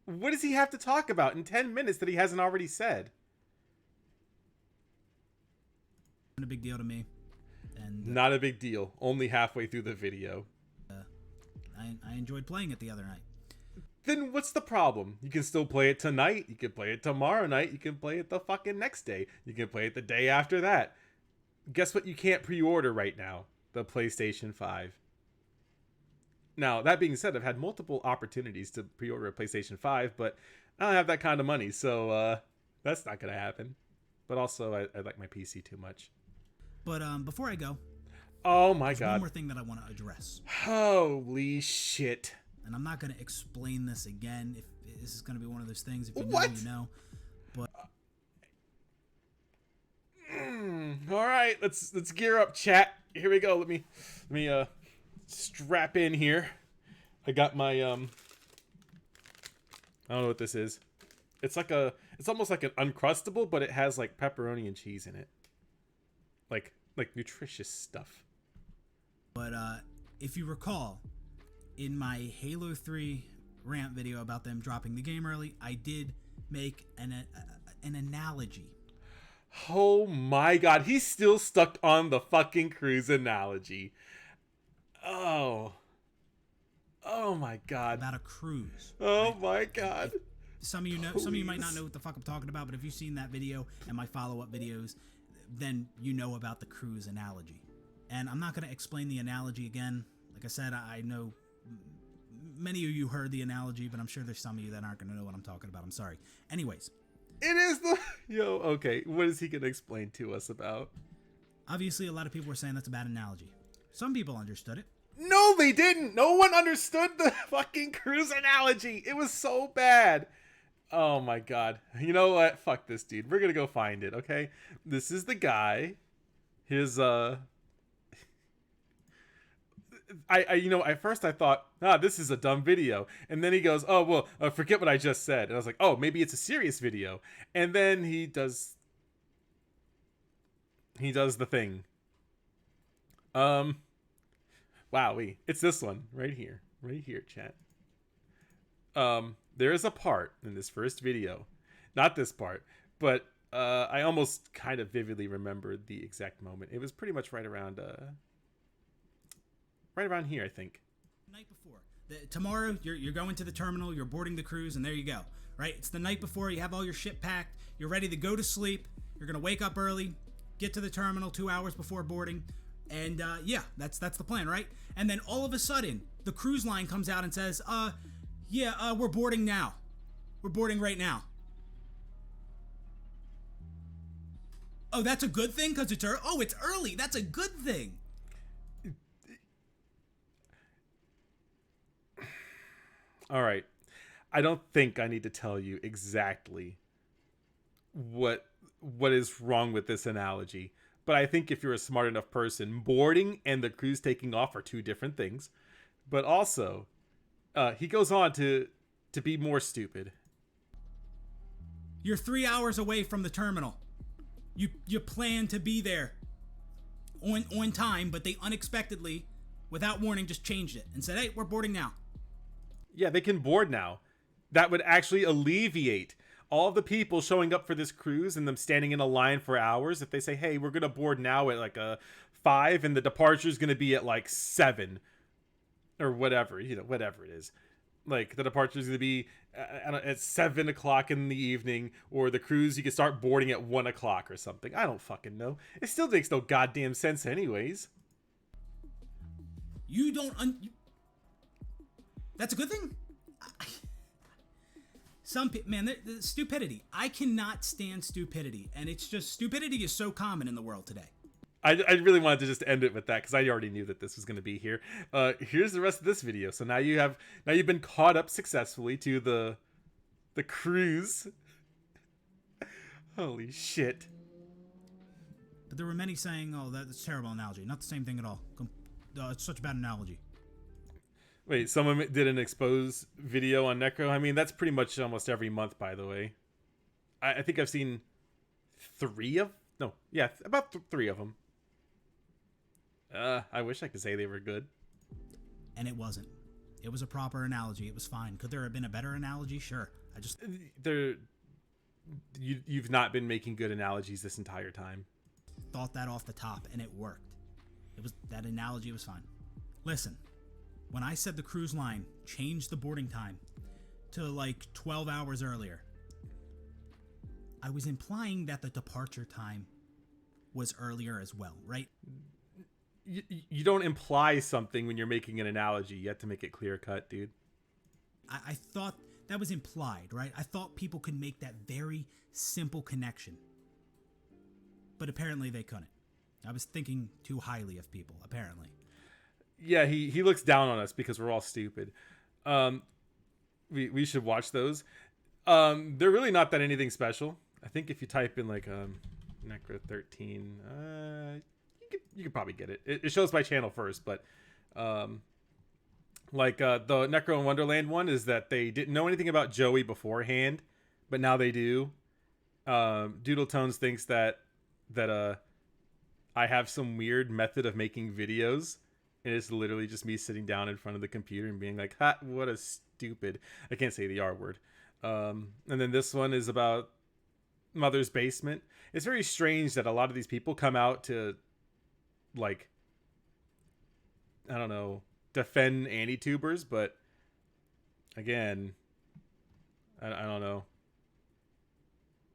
What does he have to talk about in 10 minutes that he hasn't already said? A big deal to me. And not a big deal. Only halfway through the video. I enjoyed playing it the other night. Then what's the problem? You can still play it tonight. You can play it tomorrow night. You can play it the fucking next day. You can play it the day after that. Guess what you can't pre-order right now? The PlayStation 5. Now, that being said, I've had multiple opportunities to pre-order a PlayStation 5, but I don't have that kind of money, so that's not going to happen. But also, I like my PC too much. But before I go, oh my there's god, one more thing that I want to address. Holy shit. And I'm not going to explain this again. If this is going to be one of those things, if you know, what? you know. But all right, let's gear up, chat. Here we go. Let me strap in here. I got my I don't know what this is. It's almost like an Uncrustable, but it has like pepperoni and cheese in it. Like nutritious stuff. But if you recall, in my Halo 3 rant video about them dropping the game early, I did make an analogy. Oh my god, he's still stuck on the fucking cruise analogy. Oh my god. About a cruise. Oh my god. Some of you know, some of you might not know what the fuck I'm talking about, but if you've seen that video and my follow-up videos, then you know about the cruise analogy. And I'm not going to explain the analogy again. Like I said, I know many of you heard the analogy, but I'm sure there's some of you that aren't going to know what I'm talking about. I'm sorry. Anyways. It is the... Yo, okay. What is he going to explain to us about? Obviously, a lot of people were saying that's a bad analogy. Some people understood it. No, they didn't. No one understood the fucking cruise analogy. It was so bad. Oh my god. You know what? Fuck this dude. We're going to go find it, okay? This is the guy. His, at first I thought, this is a dumb video. And then he goes, oh, well, forget what I just said. And I was like, oh, maybe it's a serious video. And then he does the thing. Wowee. It's this one right here. Right here, chat. There is a part in this first video. Not this part, but I almost kind of vividly remembered the exact moment. It was pretty much right around here, I think. The night before. Tomorrow, you're going to the terminal, you're boarding the cruise, and there you go. Right? It's the night before, you have all your shit packed, you're ready to go to sleep, you're going to wake up early, get to the terminal 2 hours before boarding, and yeah, that's the plan, right? And then all of a sudden, the cruise line comes out and says, we're boarding now. We're boarding right now. Oh, that's a good thing because it's early? Oh, it's early. That's a good thing. All right. I don't think I need to tell you exactly what is wrong with this analogy. But I think if you're a smart enough person, boarding and the cruise taking off are two different things. But also, he goes on to be more stupid. You're 3 hours away from the terminal. You plan to be there on time, but they unexpectedly, without warning, just changed it and said, hey, we're boarding now. Yeah, they can board now. That would actually alleviate all the people showing up for this cruise and them standing in a line for hours. If they say, hey, we're going to board now at like 5 and the departure is going to be at like 7 or whatever, whatever it is. Like the departure is going to be at 7 o'clock in the evening, or the cruise you can start boarding at 1 o'clock or something. I don't fucking know. It still makes no goddamn sense anyways. You don't... That's a good thing? The stupidity. I cannot stand stupidity. And it's just, stupidity is so common in the world today. I really wanted to just end it with that because I already knew that this was going to be here. Here's the rest of this video. So now you've been caught up successfully to the cruise. Holy shit. But there were many saying, oh, that's a terrible analogy. Not the same thing at all. It's such a bad analogy. Wait, someone did an expose video on NECRO? I mean, that's pretty much almost every month, by the way. I think I've seen about three of them. I wish I could say they were good. And it wasn't. It was a proper analogy. It was fine. Could there have been a better analogy? Sure. You've not been making good analogies this entire time. Thought that off the top, and it worked. That analogy was fine. Listen, when I said the cruise line changed the boarding time to like 12 hours earlier, I was implying that the departure time was earlier as well, right? You don't imply something when you're making an analogy. You have to make it clear cut, dude. I thought that was implied, right? I thought people could make that very simple connection. But apparently they couldn't. I was thinking too highly of people, apparently. Yeah, he looks down on us because we're all stupid. We should watch those. They're really not that anything special. I think if you type in like NECRO XIII, you could probably get it. It shows my channel first, but the Necro in Wonderland one is that they didn't know anything about Joey beforehand, but now they do. Doodle Tones thinks that I have some weird method of making videos, and it's literally just me sitting down in front of the computer and being like, "Ha, what a stupid." I can't say the R word. And then this one is about Mother's Basement. It's very strange that a lot of these people come out to, like, I don't know, defend anti-tubers, but again, I don't know.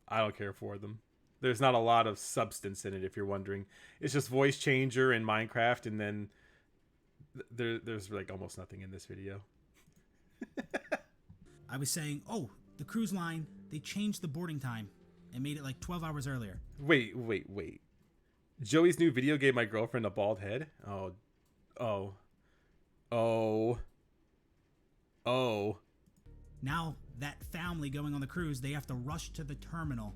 I don't care for them. There's not a lot of substance in it, if you're wondering. It's just voice changer in Minecraft, and then there's like almost nothing in this video. I was saying, oh, the cruise line, they changed the boarding time and made it like 12 hours earlier. Wait. Joey's new video gave my girlfriend a bald head? Oh. Now, that family going on the cruise, they have to rush to the terminal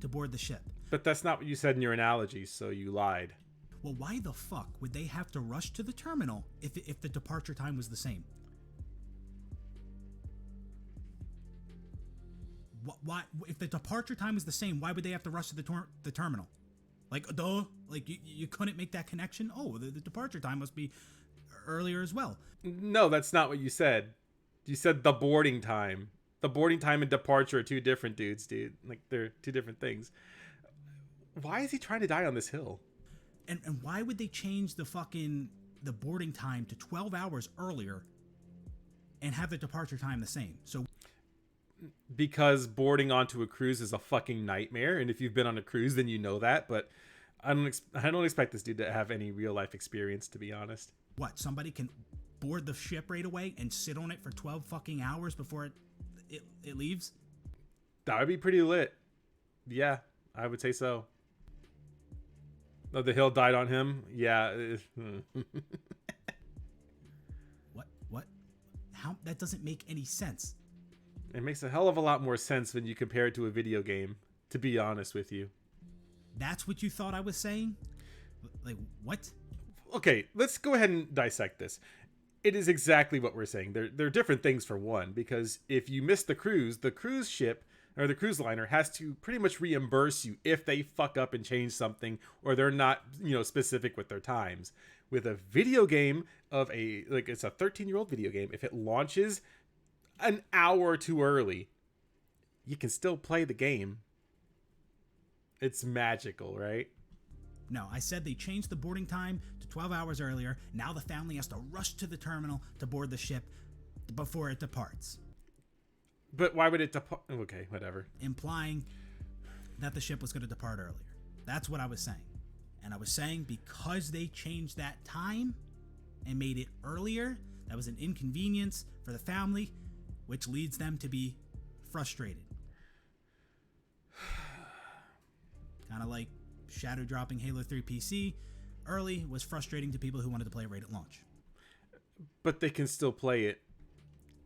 to board the ship. But that's not what you said in your analogy, so you lied. Well, why the fuck would they have to rush to the terminal if the departure time was the same? Why, if the departure time is the same, why would they have to rush to the terminal? Like, duh, like you couldn't make that connection? Oh, the departure time must be earlier as well. No, that's not what you said. You said the boarding time. The boarding time and departure are two different dudes, dude. Like, they're two different things. Why is he trying to die on this hill? And why would they change the boarding time to 12 hours earlier and have the departure time the same? So because boarding onto a cruise is a fucking nightmare, and if you've been on a cruise, then you know that. But I don't expect this dude to have any real life experience, to be honest. What? Somebody can board the ship right away and sit on it for 12 fucking hours before it leaves? That would be pretty lit. Yeah, I would say so. Oh, the hill died on him? Yeah. What? How? That doesn't make any sense. It makes a hell of a lot more sense when you compare it to a video game, to be honest with you. That's what you thought I was saying? Like, what? Okay, let's go ahead and dissect this. It is exactly what we're saying. They're different things, for one, because if you miss the cruise ship or the cruise liner has to pretty much reimburse you if they fuck up and change something, or they're not, specific with their times. With a video game it's a 13-year-old video game, if it launches an hour too early, you can still play the game. It's magical, right? No, I said they changed the boarding time to 12 hours earlier. Now the family has to rush to the terminal to board the ship before it departs. But why would it depart? Okay, whatever. Implying that the ship was going to depart earlier. That's what I was saying. And I was saying because they changed that time and made it earlier, that was an inconvenience for the family, which leads them to be frustrated. Kind of like Shadowdropping Halo 3 PC early was frustrating to people who wanted to play it right at launch. But they can still play it.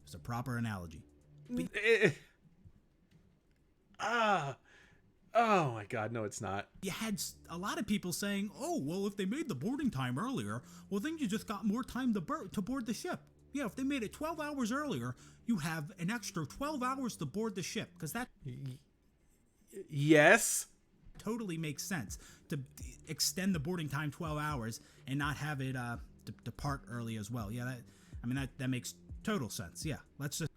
It's a proper analogy. Oh my god, no it's not. You had a lot of people saying, oh, well, if they made the boarding time earlier, well, then you just got more time to board the ship. Yeah, if they made it 12 hours earlier, you have an extra 12 hours to board the ship, because that... Yes. Totally makes sense to extend the boarding time 12 hours and not have it depart early as well. Yeah, that makes total sense. Yeah, let's just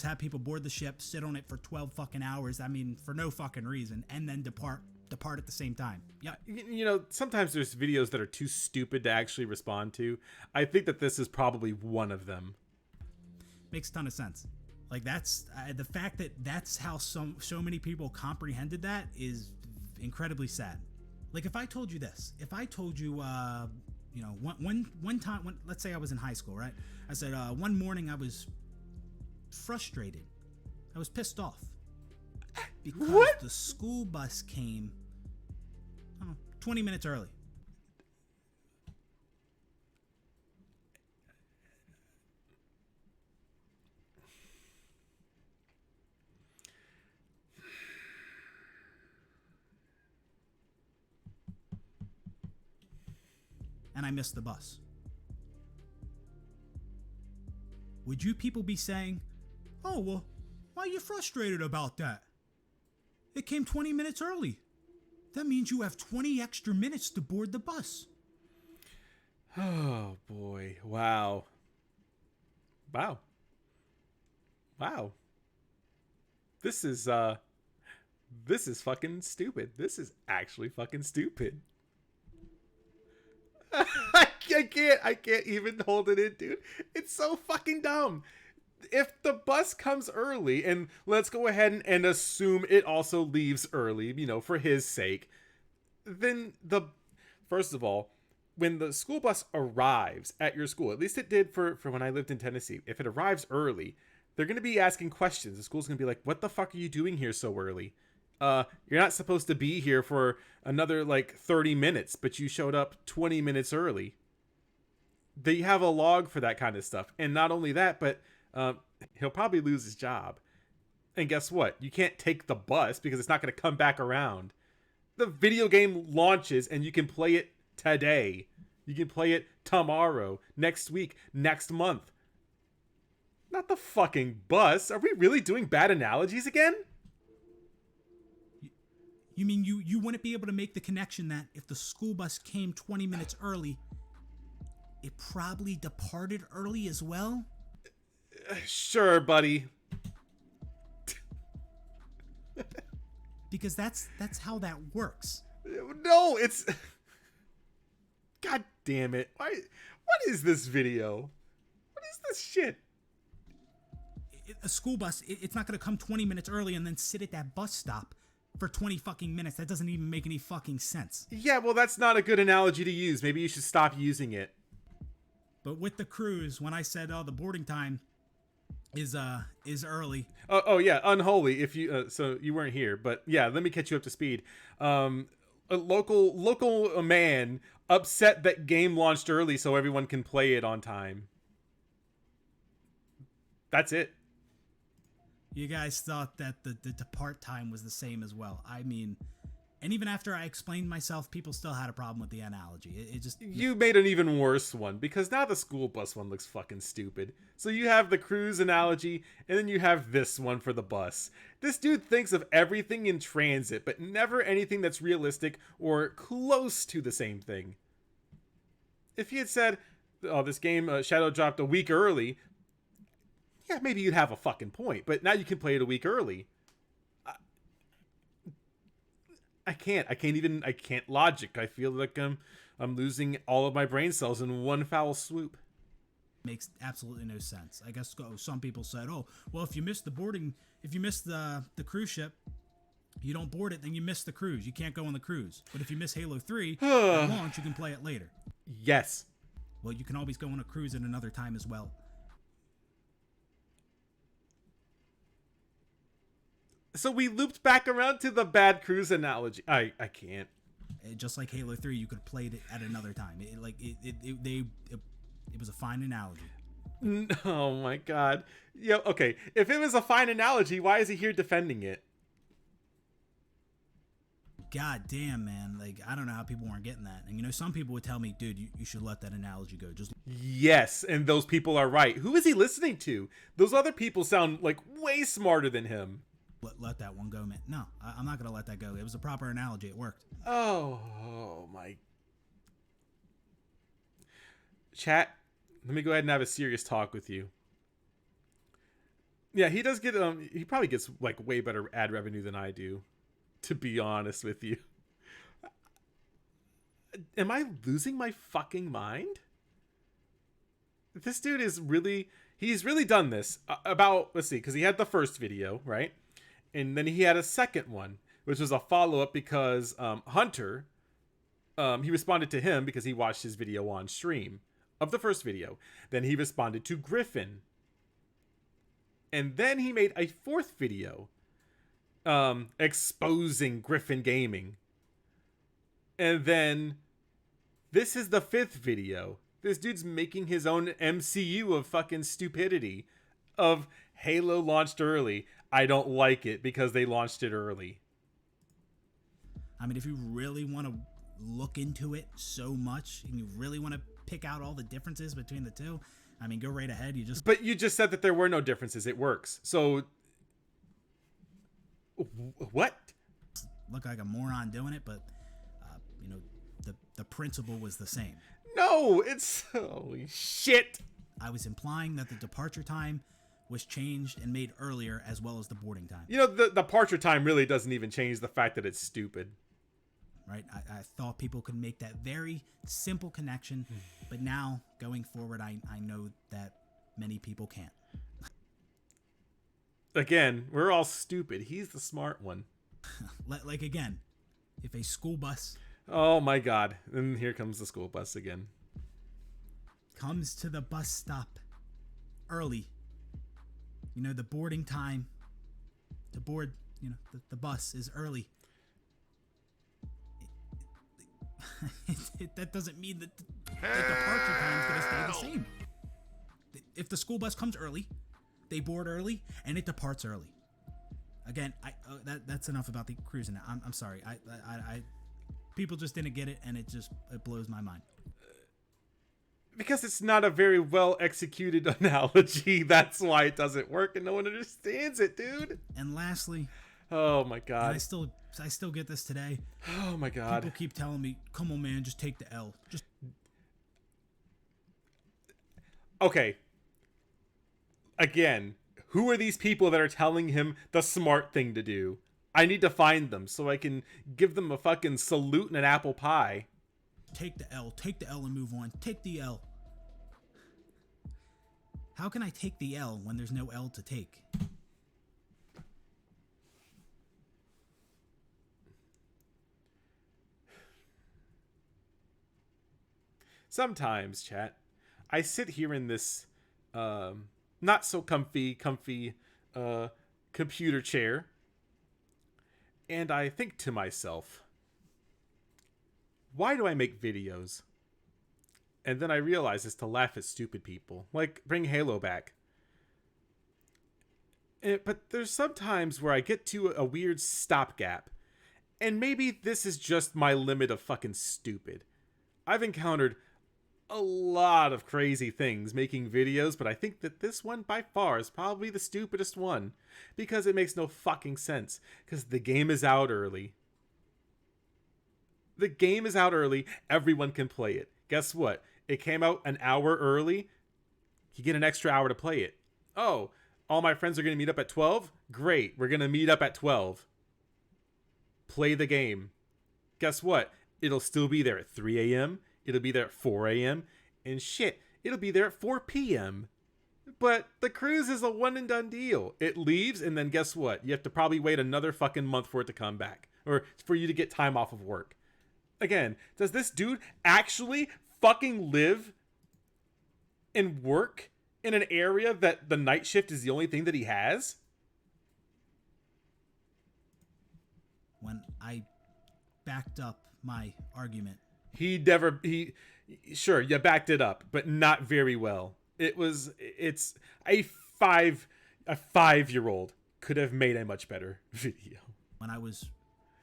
just have people board the ship, sit on it for 12 fucking hours. I mean, for no fucking reason, and then depart at the same time. Yeah. You know, sometimes there's videos that are too stupid to actually respond to. I think that this is probably one of them. Makes a ton of sense. Like, that's the fact that that's how so many people comprehended that is incredibly sad. Like, if I told you this, if I told you, you know, one time, let's say I was in high school, right? I said, one morning I was frustrated. I was pissed off because the school bus came 20 minutes early. And I missed the bus. Would you people be saying, oh, well, why are you frustrated about that? It came 20 minutes early. That means you have 20 extra minutes to board the bus. Oh, boy. Wow. Wow. Wow. This is fucking stupid. This is actually fucking stupid. I can't even hold it in, dude. It's so fucking dumb. If the bus comes early, and let's go ahead and assume it also leaves early, you know, for his sake, then first of all, when the school bus arrives at your school, at least it did for when I lived in Tennessee, if it arrives early, they're going to be asking questions. The school's going to be like, what the fuck are you doing here so early? You're not supposed to be here for another like 30 minutes, but you showed up 20 minutes early. They have a log for that kind of stuff. And not only that, but he'll probably lose his job. And guess what? You can't take the bus because it's not going to come back around. The video game launches and you can play it today. You can play it tomorrow, next week, next month. Not the fucking bus. Are we really doing bad analogies again? You mean you wouldn't be able to make the connection that if the school bus came 20 minutes early, it probably departed early as well? Sure, buddy. Because that's how that works. No, it's... God damn it. Why? What is this video? What is this shit? A school bus, it's not going to come 20 minutes early and then sit at that bus stop for 20 fucking minutes. That doesn't even make any fucking sense. Yeah, well, that's not a good analogy to use. Maybe you should stop using it. But with the cruise, when I said, oh, the boarding time is early. Oh yeah, unholy. If you so you weren't here, but yeah, let me catch you up to speed. A local man upset that game launched early so everyone can play it on time. That's it. You guys thought that the depart time was the same as well. I mean, and even after I explained myself, people still had a problem with the analogy. It just... You made an even worse one, because now the school bus one looks fucking stupid. So you have the cruise analogy, and then you have this one for the bus. This dude thinks of everything in transit, but never anything that's realistic or close to the same thing. If he had said, oh, this game Shadow dropped a week early, yeah, maybe you'd have a fucking point, but now you can play it a week early. I can't logic. I feel like I'm losing all of my brain cells in one foul swoop. Makes absolutely no sense. I guess some people said, oh, well, if you miss the cruise ship, you don't board it, then you miss the cruise. You can't go on the cruise. But if you miss Halo 3 at launch, you can play it later. Yes. Well, you can always go on a cruise at another time as well. So we looped back around to the bad cruise analogy. I can't. Just like Halo 3, you could have played it at another time. It was a fine analogy. Oh my god. Yo, okay. If it was a fine analogy, why is he here defending it? God damn, man. Like, I don't know how people weren't getting that. And, you know, some people would tell me, dude, you should let that analogy go. Just... Yes, and those people are right. Who is he listening to? Those other people sound like way smarter than him. let that one go, man. No, I'm not gonna let that go. It was a proper analogy. It worked. Oh my. Chat, let me go ahead and have a serious talk with you. Yeah, he does get he probably gets like way better ad revenue than I do, to be honest with you. Am I losing my fucking mind? This dude is really, he's really done this about, let's see, because he had the first video, right? And then he had a second one, which was a follow-up because Hunter, he responded to him because he watched his video on stream of the first video. Then he responded to Griffin. And then he made a fourth video exposing Griffin Gaming. And then this is the fifth video. This dude's making his own MCU of fucking stupidity. Of Halo launched early. I don't like it because they launched it early. I mean, if you really want to look into it so much and you really want to pick out all the differences between the two, I mean, go right ahead. But you just said that there were no differences. It works. So what? Look like a moron doing it, but you know, the principle was the same. No, it's holy shit. I was implying that the departure time was changed and made earlier, as well as the boarding time. You know, the departure time really doesn't even change the fact that it's stupid. Right? I thought people could make that very simple connection, but now, going forward, I know that many people can't. Again, we're all stupid. He's the smart one. Like, again, if a school bus... Oh my god. And here comes the school bus again. Comes to the bus stop early. You know, the boarding time to board, you know, the bus is early. That doesn't mean that the departure time is going to stay the same. If the school bus comes early, they board early, and it departs early. Again, that's enough about the cruising. I'm sorry. I people just didn't get it, and it blows my mind. Because it's not a very well executed analogy. That's why it doesn't work, and no one understands it, dude. And lastly, oh my god, I still get this today. Oh my god, people keep telling me, "Come on, man, just take the L." Just okay. Again, who are these people that are telling him the smart thing to do? I need to find them so I can give them a fucking salute and an apple pie. Take the L and move on. Take the L. How can I take the L when there's no L to take? Sometimes, chat, I sit here in this not so comfy computer chair, and I think to myself, why do I make videos? And then I realize it's to laugh at stupid people. Like, bring Halo back. But there's sometimes where I get to a weird stopgap. And maybe this is just my limit of fucking stupid. I've encountered a lot of crazy things making videos, but I think that this one by far is probably the stupidest one. Because it makes no fucking sense. Because the game is out early. The game is out early. Everyone can play it. Guess what? It came out an hour early. You get an extra hour to play it. Oh, all my friends are going to meet up at 12? Great. We're going to meet up at 12. Play the game. Guess what? It'll still be there at 3 a.m. It'll be there at 4 a.m. And shit, it'll be there at 4 p.m. But the cruise is a one and done deal. It leaves, and then guess what? You have to probably wait another fucking month for it to come back. Or for you to get time off of work. Again, does this dude actually fucking live and work in an area that the night shift is the only thing that he has? When I backed up my argument, sure, you backed it up, but not very well. It's a 5-year-old could have made a much better video. When I was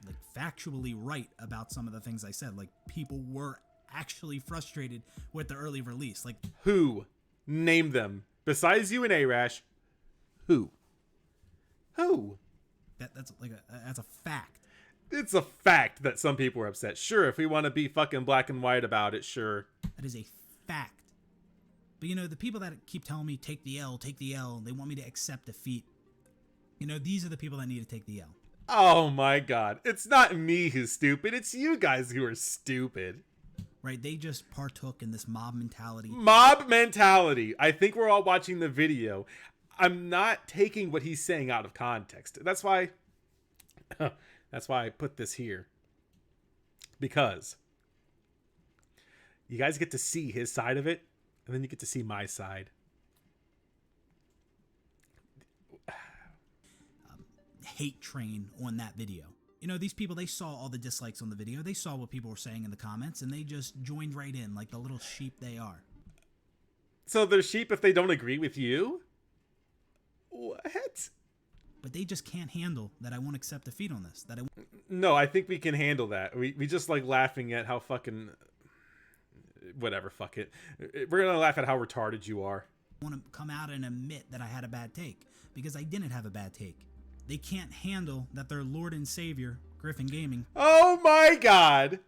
like factually right about some of the things I said, like people were actually frustrated with the early release. Like, who? Name them. Besides you and Arash, who? that's a fact. It's a fact that some people are upset. Sure, if we want to be fucking black and white about it, sure. That is a fact. But, the people that keep telling me, take the L, they want me to accept defeat. These are the people that need to take the L. Oh my god. It's not me who's stupid. It's you guys who are stupid. Right? They just partook in this mob mentality. Mob mentality. I think we're all watching the video. I'm not taking what he's saying out of context. That's why I put this here. Because you guys get to see his side of it, and then you get to see my side. Hate train on that video. These people, they saw all the dislikes on the video. They saw what people were saying in the comments, and they just joined right in like the little sheep they are. So they're sheep if they don't agree with you? What? But they just can't handle that I won't accept defeat on this. No, I think we can handle that. We just like laughing at how fucking... Whatever, fuck it. We're gonna laugh at how retarded you are. I want to come out and admit that I had a bad take, because I didn't have a bad take. They can't handle that their Lord and Savior, Griffin Gaming... Oh my god!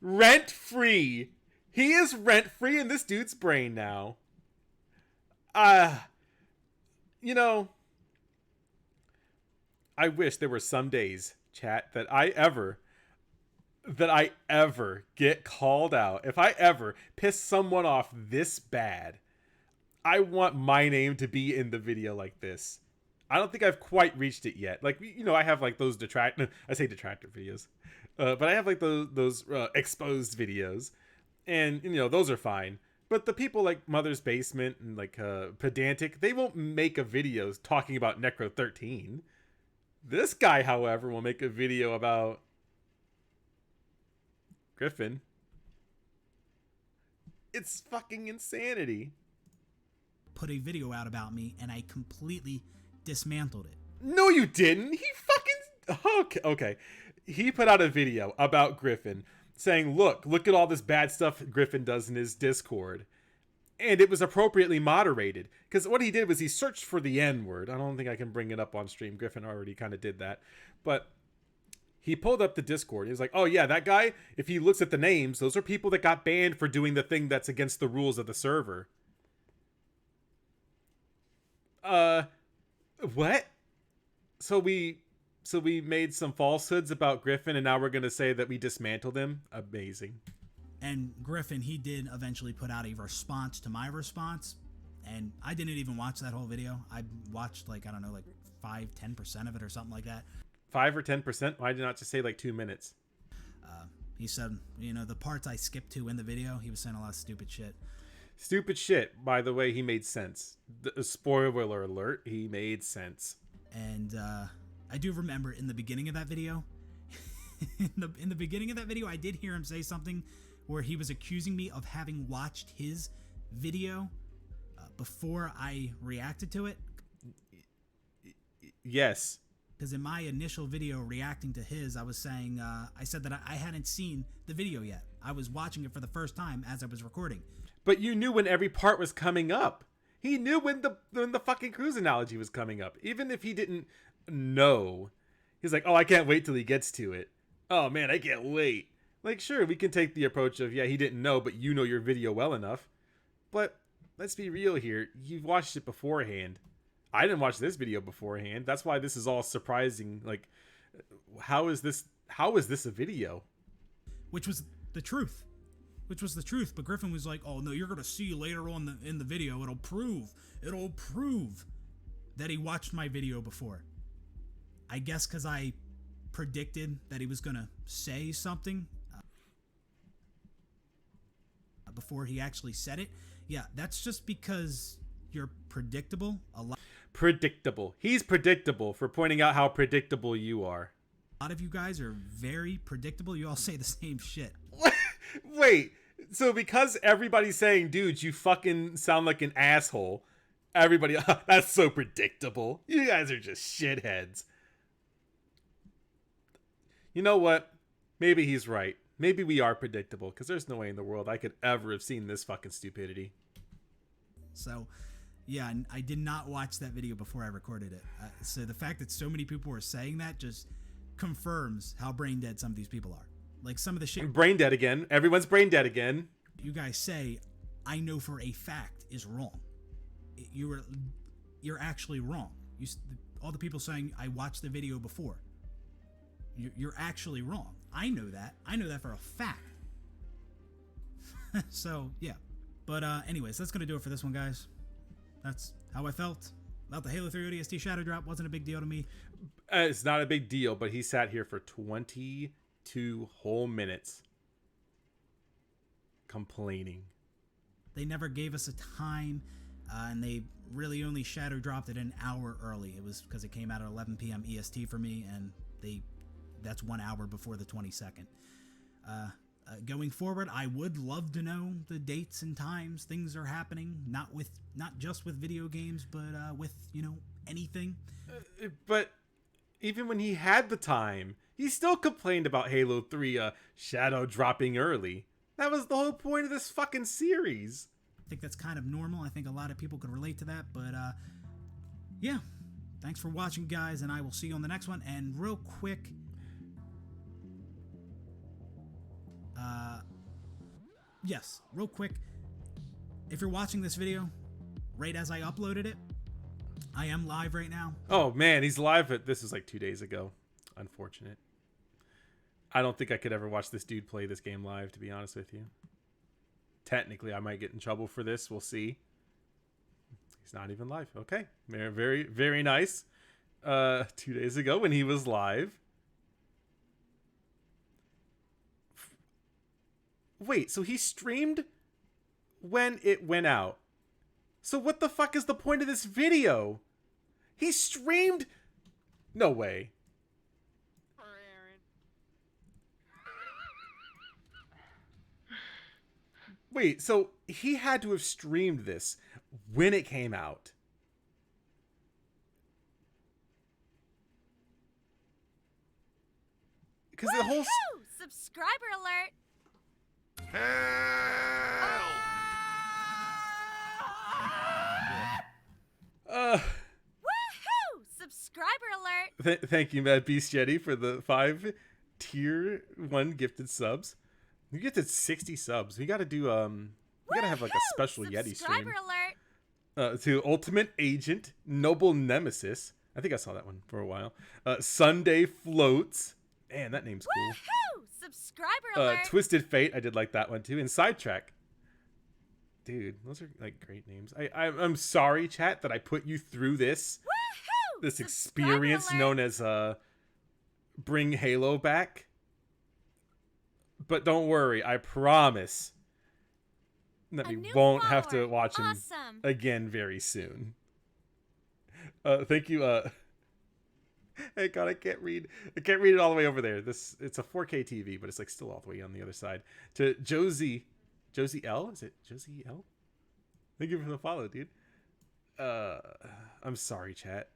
Rent-free! He is rent-free in this dude's brain now. I wish there were some days, chat, that I ever get called out. If I ever piss someone off this bad, I want my name to be in the video like this. I don't think I've quite reached it yet. Like, I have like those detractor videos, but I have like those exposed videos, and those are fine. But the people like Mother's Basement and like Pedantic, they won't make a video talking about NECRO XIII. This guy, however, will make a video about Griffin. It's fucking insanity. Put a video out about me, and I completely dismantled it. No, you didn't. He fucking... Okay. He put out a video about Griffin saying, look at all this bad stuff Griffin does in his Discord. And it was appropriately moderated. Because what he did was he searched for the N-word. I don't think I can bring it up on stream. Griffin already kind of did that. But he pulled up the Discord. He was like, oh yeah, that guy, if he looks at the names, those are people that got banned for doing the thing that's against the rules of the server. What? So we made some falsehoods about Griffin, and now we're gonna say that we dismantled him? Amazing. And Griffin, he did eventually put out a response to my response, and I didn't even watch that whole video. I watched like 5-10% of it or something like that. 5 or 10%? Why did not just say like 2 minutes? He said, the parts I skipped to in the video, he was saying a lot of stupid shit. Stupid shit. By the way, he made sense. Spoiler alert, he made sense. And I do remember in the beginning of that video, in the beginning of that video, I did hear him say something where he was accusing me of having watched his video before I reacted to it. Yes. Because in my initial video reacting to his, I was saying, I said that I hadn't seen the video yet. I was watching it for the first time as I was recording. But you knew when every part was coming up. He knew when the fucking cruise analogy was coming up. Even if he didn't know. He's like, oh, I can't wait till he gets to it. Oh man, I can't wait. Like, sure, we can take the approach of, yeah, he didn't know, but you know your video well enough. But let's be real here. You've watched it beforehand. I didn't watch this video beforehand. That's why this is all surprising. Like, how is this a video? Which was the truth. But Griffin was like, oh no, you're going to see later on in the video. It'll prove that he watched my video before. I guess because I predicted that he was going to say something before he actually said it. Yeah, that's just because you're predictable a lot. Predictable. He's predictable for pointing out how predictable you are. A lot of you guys are very predictable. You all say the same shit. Wait, so because everybody's saying, dude, you fucking sound like an asshole, everybody, that's so predictable. You guys are just shitheads. You know what? Maybe he's right. Maybe we are predictable, because there's no way in the world I could ever have seen this fucking stupidity. So, Yeah, and I did not watch that video before I recorded it. So the fact that so many people were saying that just confirms how brain dead some of these people are. Like some of the shit Brain dead again. Everyone's brain dead again. you guys say, I know for a fact is wrong. You're actually wrong. All the people saying I watched the video before. You're actually wrong. I know that. I know that for a fact. So yeah. But anyways, that's gonna do it for this one, guys. That's how I felt about the Halo 3 ODST Shadow Drop. Wasn't a big deal to me. It's not a big deal, but he sat here for 22 whole minutes complaining. They never gave us a time, and they really only Shadow Dropped it an hour early. It was because it came out at 11 p.m. EST for me, and that's 1 hour before the 22nd. Going forward, I would love to know the dates and times things are happening, not just with video games, but with, anything. But even when he had the time, he still complained about Halo 3 shadow dropping early. That was the whole point of this fucking series. I think that's kind of normal. I think a lot of people could relate to that, but yeah. Thanks for watching, guys, and I will see you on the next one. And real quick, if you're watching this video right as I uploaded it, I am live right now. Oh man, he's live, but this is like 2 days ago. Unfortunate. I don't think I could ever watch this dude play this game live, to be honest with you. Technically, I might get in trouble for this. We'll see. He's not even live. Okay. Very, very, very nice. 2 days ago when he was live. Wait, so he streamed when it went out. So what the fuck is the point of this video? He streamed? No way. Wait, so he had to have streamed this when it came out. Because the whole... Subscriber alert! Woohoo! Subscriber alert! Thank you, Mad Beast Jetty, for the 5 tier 1 gifted subs. You gifted 60 subs. We gotta do we gotta have like a special Yeti stream. Subscriber alert! To Ultimate Agent, Noble Nemesis. I think I saw that one for a while. Sunday Floats. Man, that name's cool. Woohoo! Subscriber alert! Twisted Fate. I did like that one too. And Sidetrack. Dude, those are like great names. I'm sorry, chat, that I put you through this. Woohoo! This experience known as Bring Halo Back. But don't worry, I promise that we won't have to watch him again very soon. Thank you. Hey God, I can't read it all the way over there. It's a 4K TV, but it's like still all the way on the other side. To Josie L, is it Josie L? Thank you for the follow, dude. I'm sorry, chat.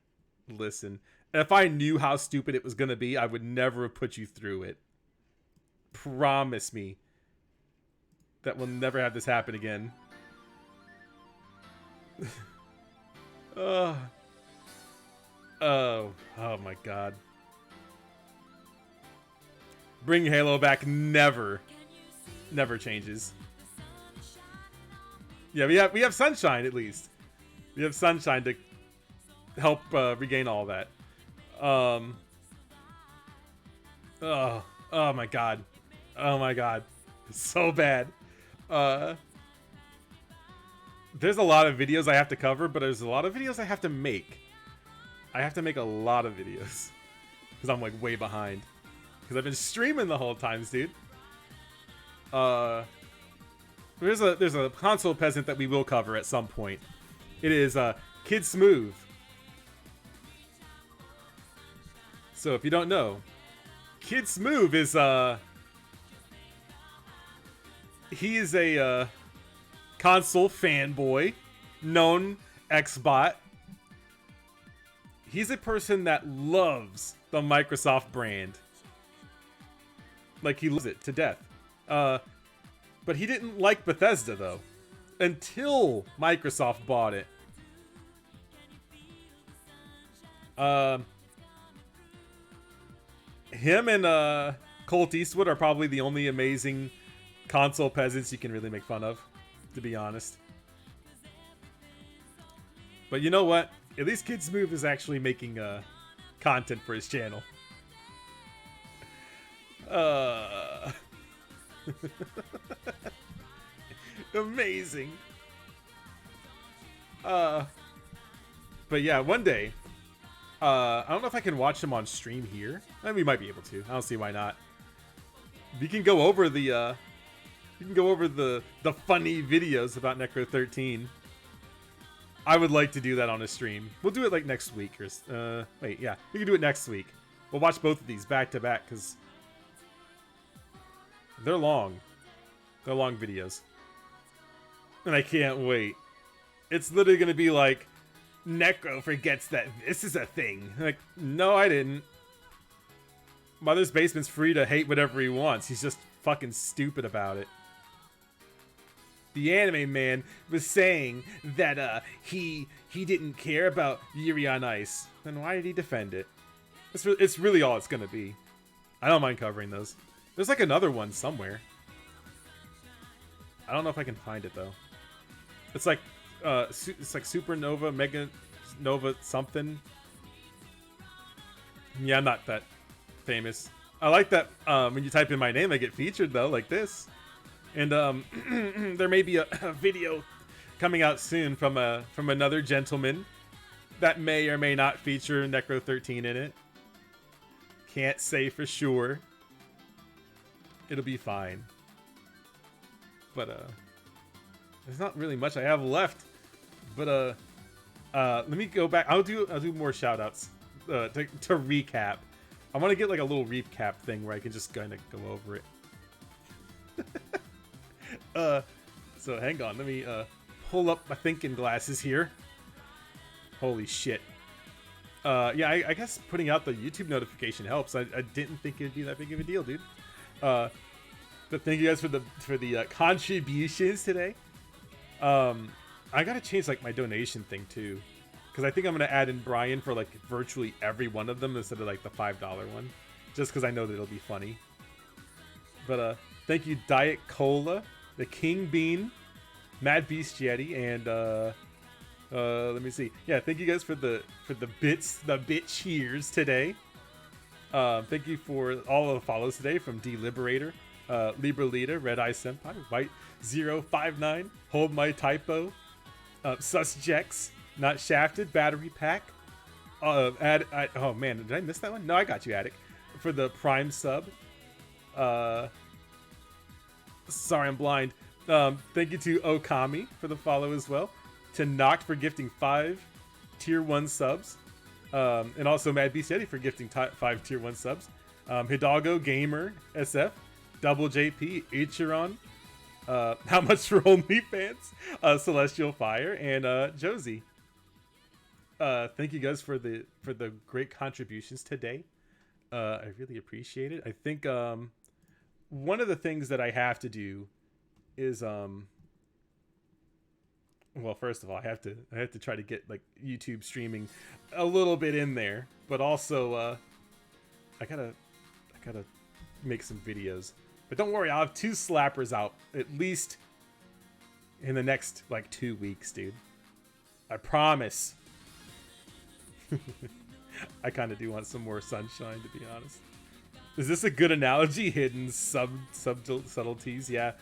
Listen, if I knew how stupid it was gonna be, I would never have put you through it. Promise me that we'll never have this happen again. Oh my God. Bring Halo Back never changes. Yeah, we have Sunshine at least. We have Sunshine to help regain all that. Oh my God. Oh my God. It's so bad. There's a lot of videos I have to cover, but there's a lot of videos I have to make. I have to make a lot of videos because I'm like way behind because I've been streaming the whole time, dude. There's a console peasant that we will cover at some point. It is Kid Smooth. So if you don't know, Kid Smooth is he is a console fanboy, known Xbot. He's a person that loves the Microsoft brand. Like, he loves it to death. But he didn't like Bethesda, though. Until Microsoft bought it. Him and Colt Eastwood are probably the only amazing console peasants you can really make fun of, to be honest. But you know what? At least Kids Move is actually making content for his channel. Amazing. But yeah, one day, I don't know if I can watch him on stream here. We might be able to. I don't see why not. We can go over the funny videos about NECRO 13. I would like to do that on a stream. We'll do it like next week or wait, yeah, we can do it next week. We'll watch both of these back to back because they're long. They're long videos. And I can't wait. It's literally going to be like, NECRO forgets that this is a thing. Like, no, I didn't. Mother's Basement's free to hate whatever he wants. He's just fucking stupid about it. The anime man was saying that he didn't care about Yuri on Ice. Then why did he defend it? It's really all it's going to be. I don't mind covering those. There's like another one somewhere. I don't know if I can find it though. It's like Supernova, Mega Nova something. Yeah, I'm not that famous. I like that when you type in my name, I get featured though, like this. And there may be a video coming out soon from another gentleman that may or may not feature NECRO 13 in it. Can't say for sure. It'll be fine. But there's not really much I have left. But let me go back. I'll do more shout outs to recap. I want to get like a little recap thing where I can just kind of go over it. So hang on, let me pull up my thinking glasses here. Holy shit. Yeah, I guess putting out the YouTube notification helps. I didn't think it'd be that big of a deal, dude. But thank you guys for the contributions today. I gotta change like my donation thing too, because I think I'm gonna add in Brian for like virtually every one of them instead of like the $5 one, just because I know that it'll be funny. But thank you, Diet Cola, the King Bean, Mad Beast Jetty, and let me see. Yeah, thank you guys for the bit cheers today. Thank you for all of the follows today from Deliberator, Libra Lita, Red Eye Senpai, White 059, Hold My Typo, Susjex, Not Shafted, Battery Pack. Oh man, did I miss that one? No, I got you, Attic, for the Prime sub. Sorry, I'm blind. Thank you to Okami for the follow as well. To Noct for gifting 5 tier 1 subs. And also Mad Beast Yeti for gifting 5 tier 1 subs. Hidalgo Gamer SF, Double JP, Ichiron, How Much for OnlyFans, Celestial Fire, and Josie. Thank you guys for the great contributions today. I really appreciate it. I think one of the things that I have to do is well, first of all, I have to try to get like YouTube streaming a little bit in there, but also I gotta make some videos. But don't worry, I'll have 2 slappers out at least in the next like 2 weeks, dude. I promise. I kind of do want some more sunshine, to be honest. Is this a good analogy? Hidden subtleties, yeah.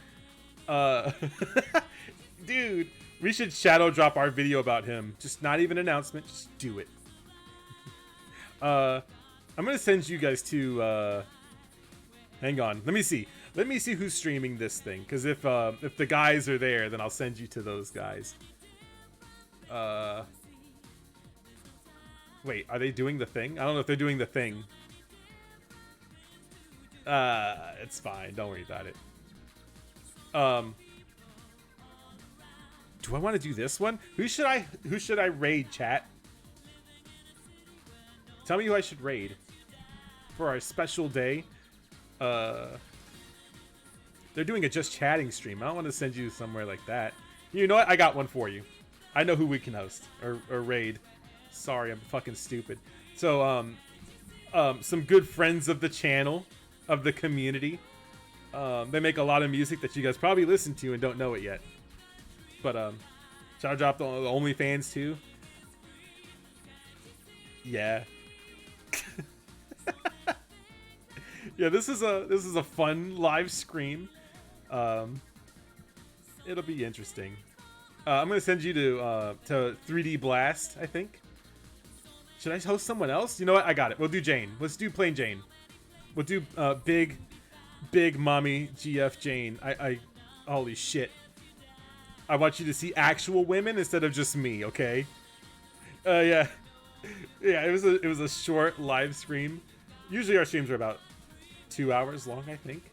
Dude, we should shadow drop our video about him. Just not even an announcement, just do it. I'm gonna send you guys to hang on, let me see who's streaming this thing, because if the guys are there, then I'll send you to those guys. Wait, are they doing the thing? I don't know if they're doing the thing. It's fine, don't worry about it. Do I want to do this one? Who should I raid, chat? Tell me who I should raid for our special day. They're doing a just chatting stream. I don't want to send you somewhere like that. You know what? I got one for you. I know who we can host or raid. Sorry, I'm fucking stupid. So, some good friends of the channel, of the community. They make a lot of music that you guys probably listen to and don't know it yet. But, Shadowdrop the OnlyFans too. Yeah. Yeah, this is a fun live stream. It'll be interesting. I'm gonna send you to 3D Blast, I think. Should I host someone else? You know what? I got it. We'll do Jane. Let's do plain Jane. We'll do big mommy GF Jane. Holy shit. I want you to see actual women instead of just me, okay? Yeah. Yeah, it was a short live stream. Usually our streams are about 2 hours long, I think.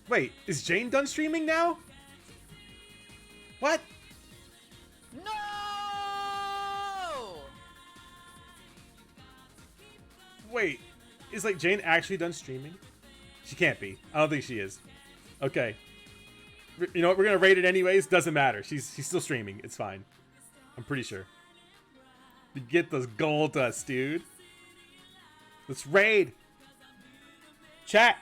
Wait, is Jane done streaming now? What? No! Wait, is like Jane actually done streaming? She can't be. I don't think she is. Okay. You know what? We're gonna rate it anyways. Doesn't matter. She's still streaming. It's fine. I'm pretty sure. You get those gold dust, dude. Let's raid. Chat.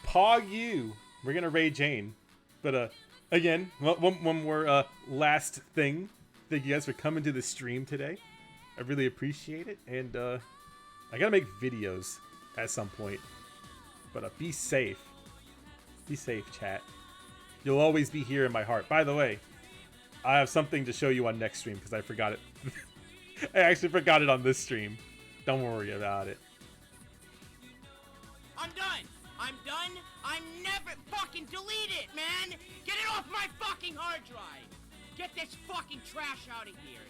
Pog you. We're gonna raid Jane. But again, one more last thing. Thank you guys for coming to the stream today. I really appreciate it, and I gotta make videos at some point. But be safe. Be safe, chat. You'll always be here in my heart. By the way, I have something to show you on next stream because I forgot it. I actually forgot it on this stream. Don't worry about it. I'm done. I'm done. I'm never fucking delete it, man. Get it off my fucking hard drive. Get this fucking trash out of here.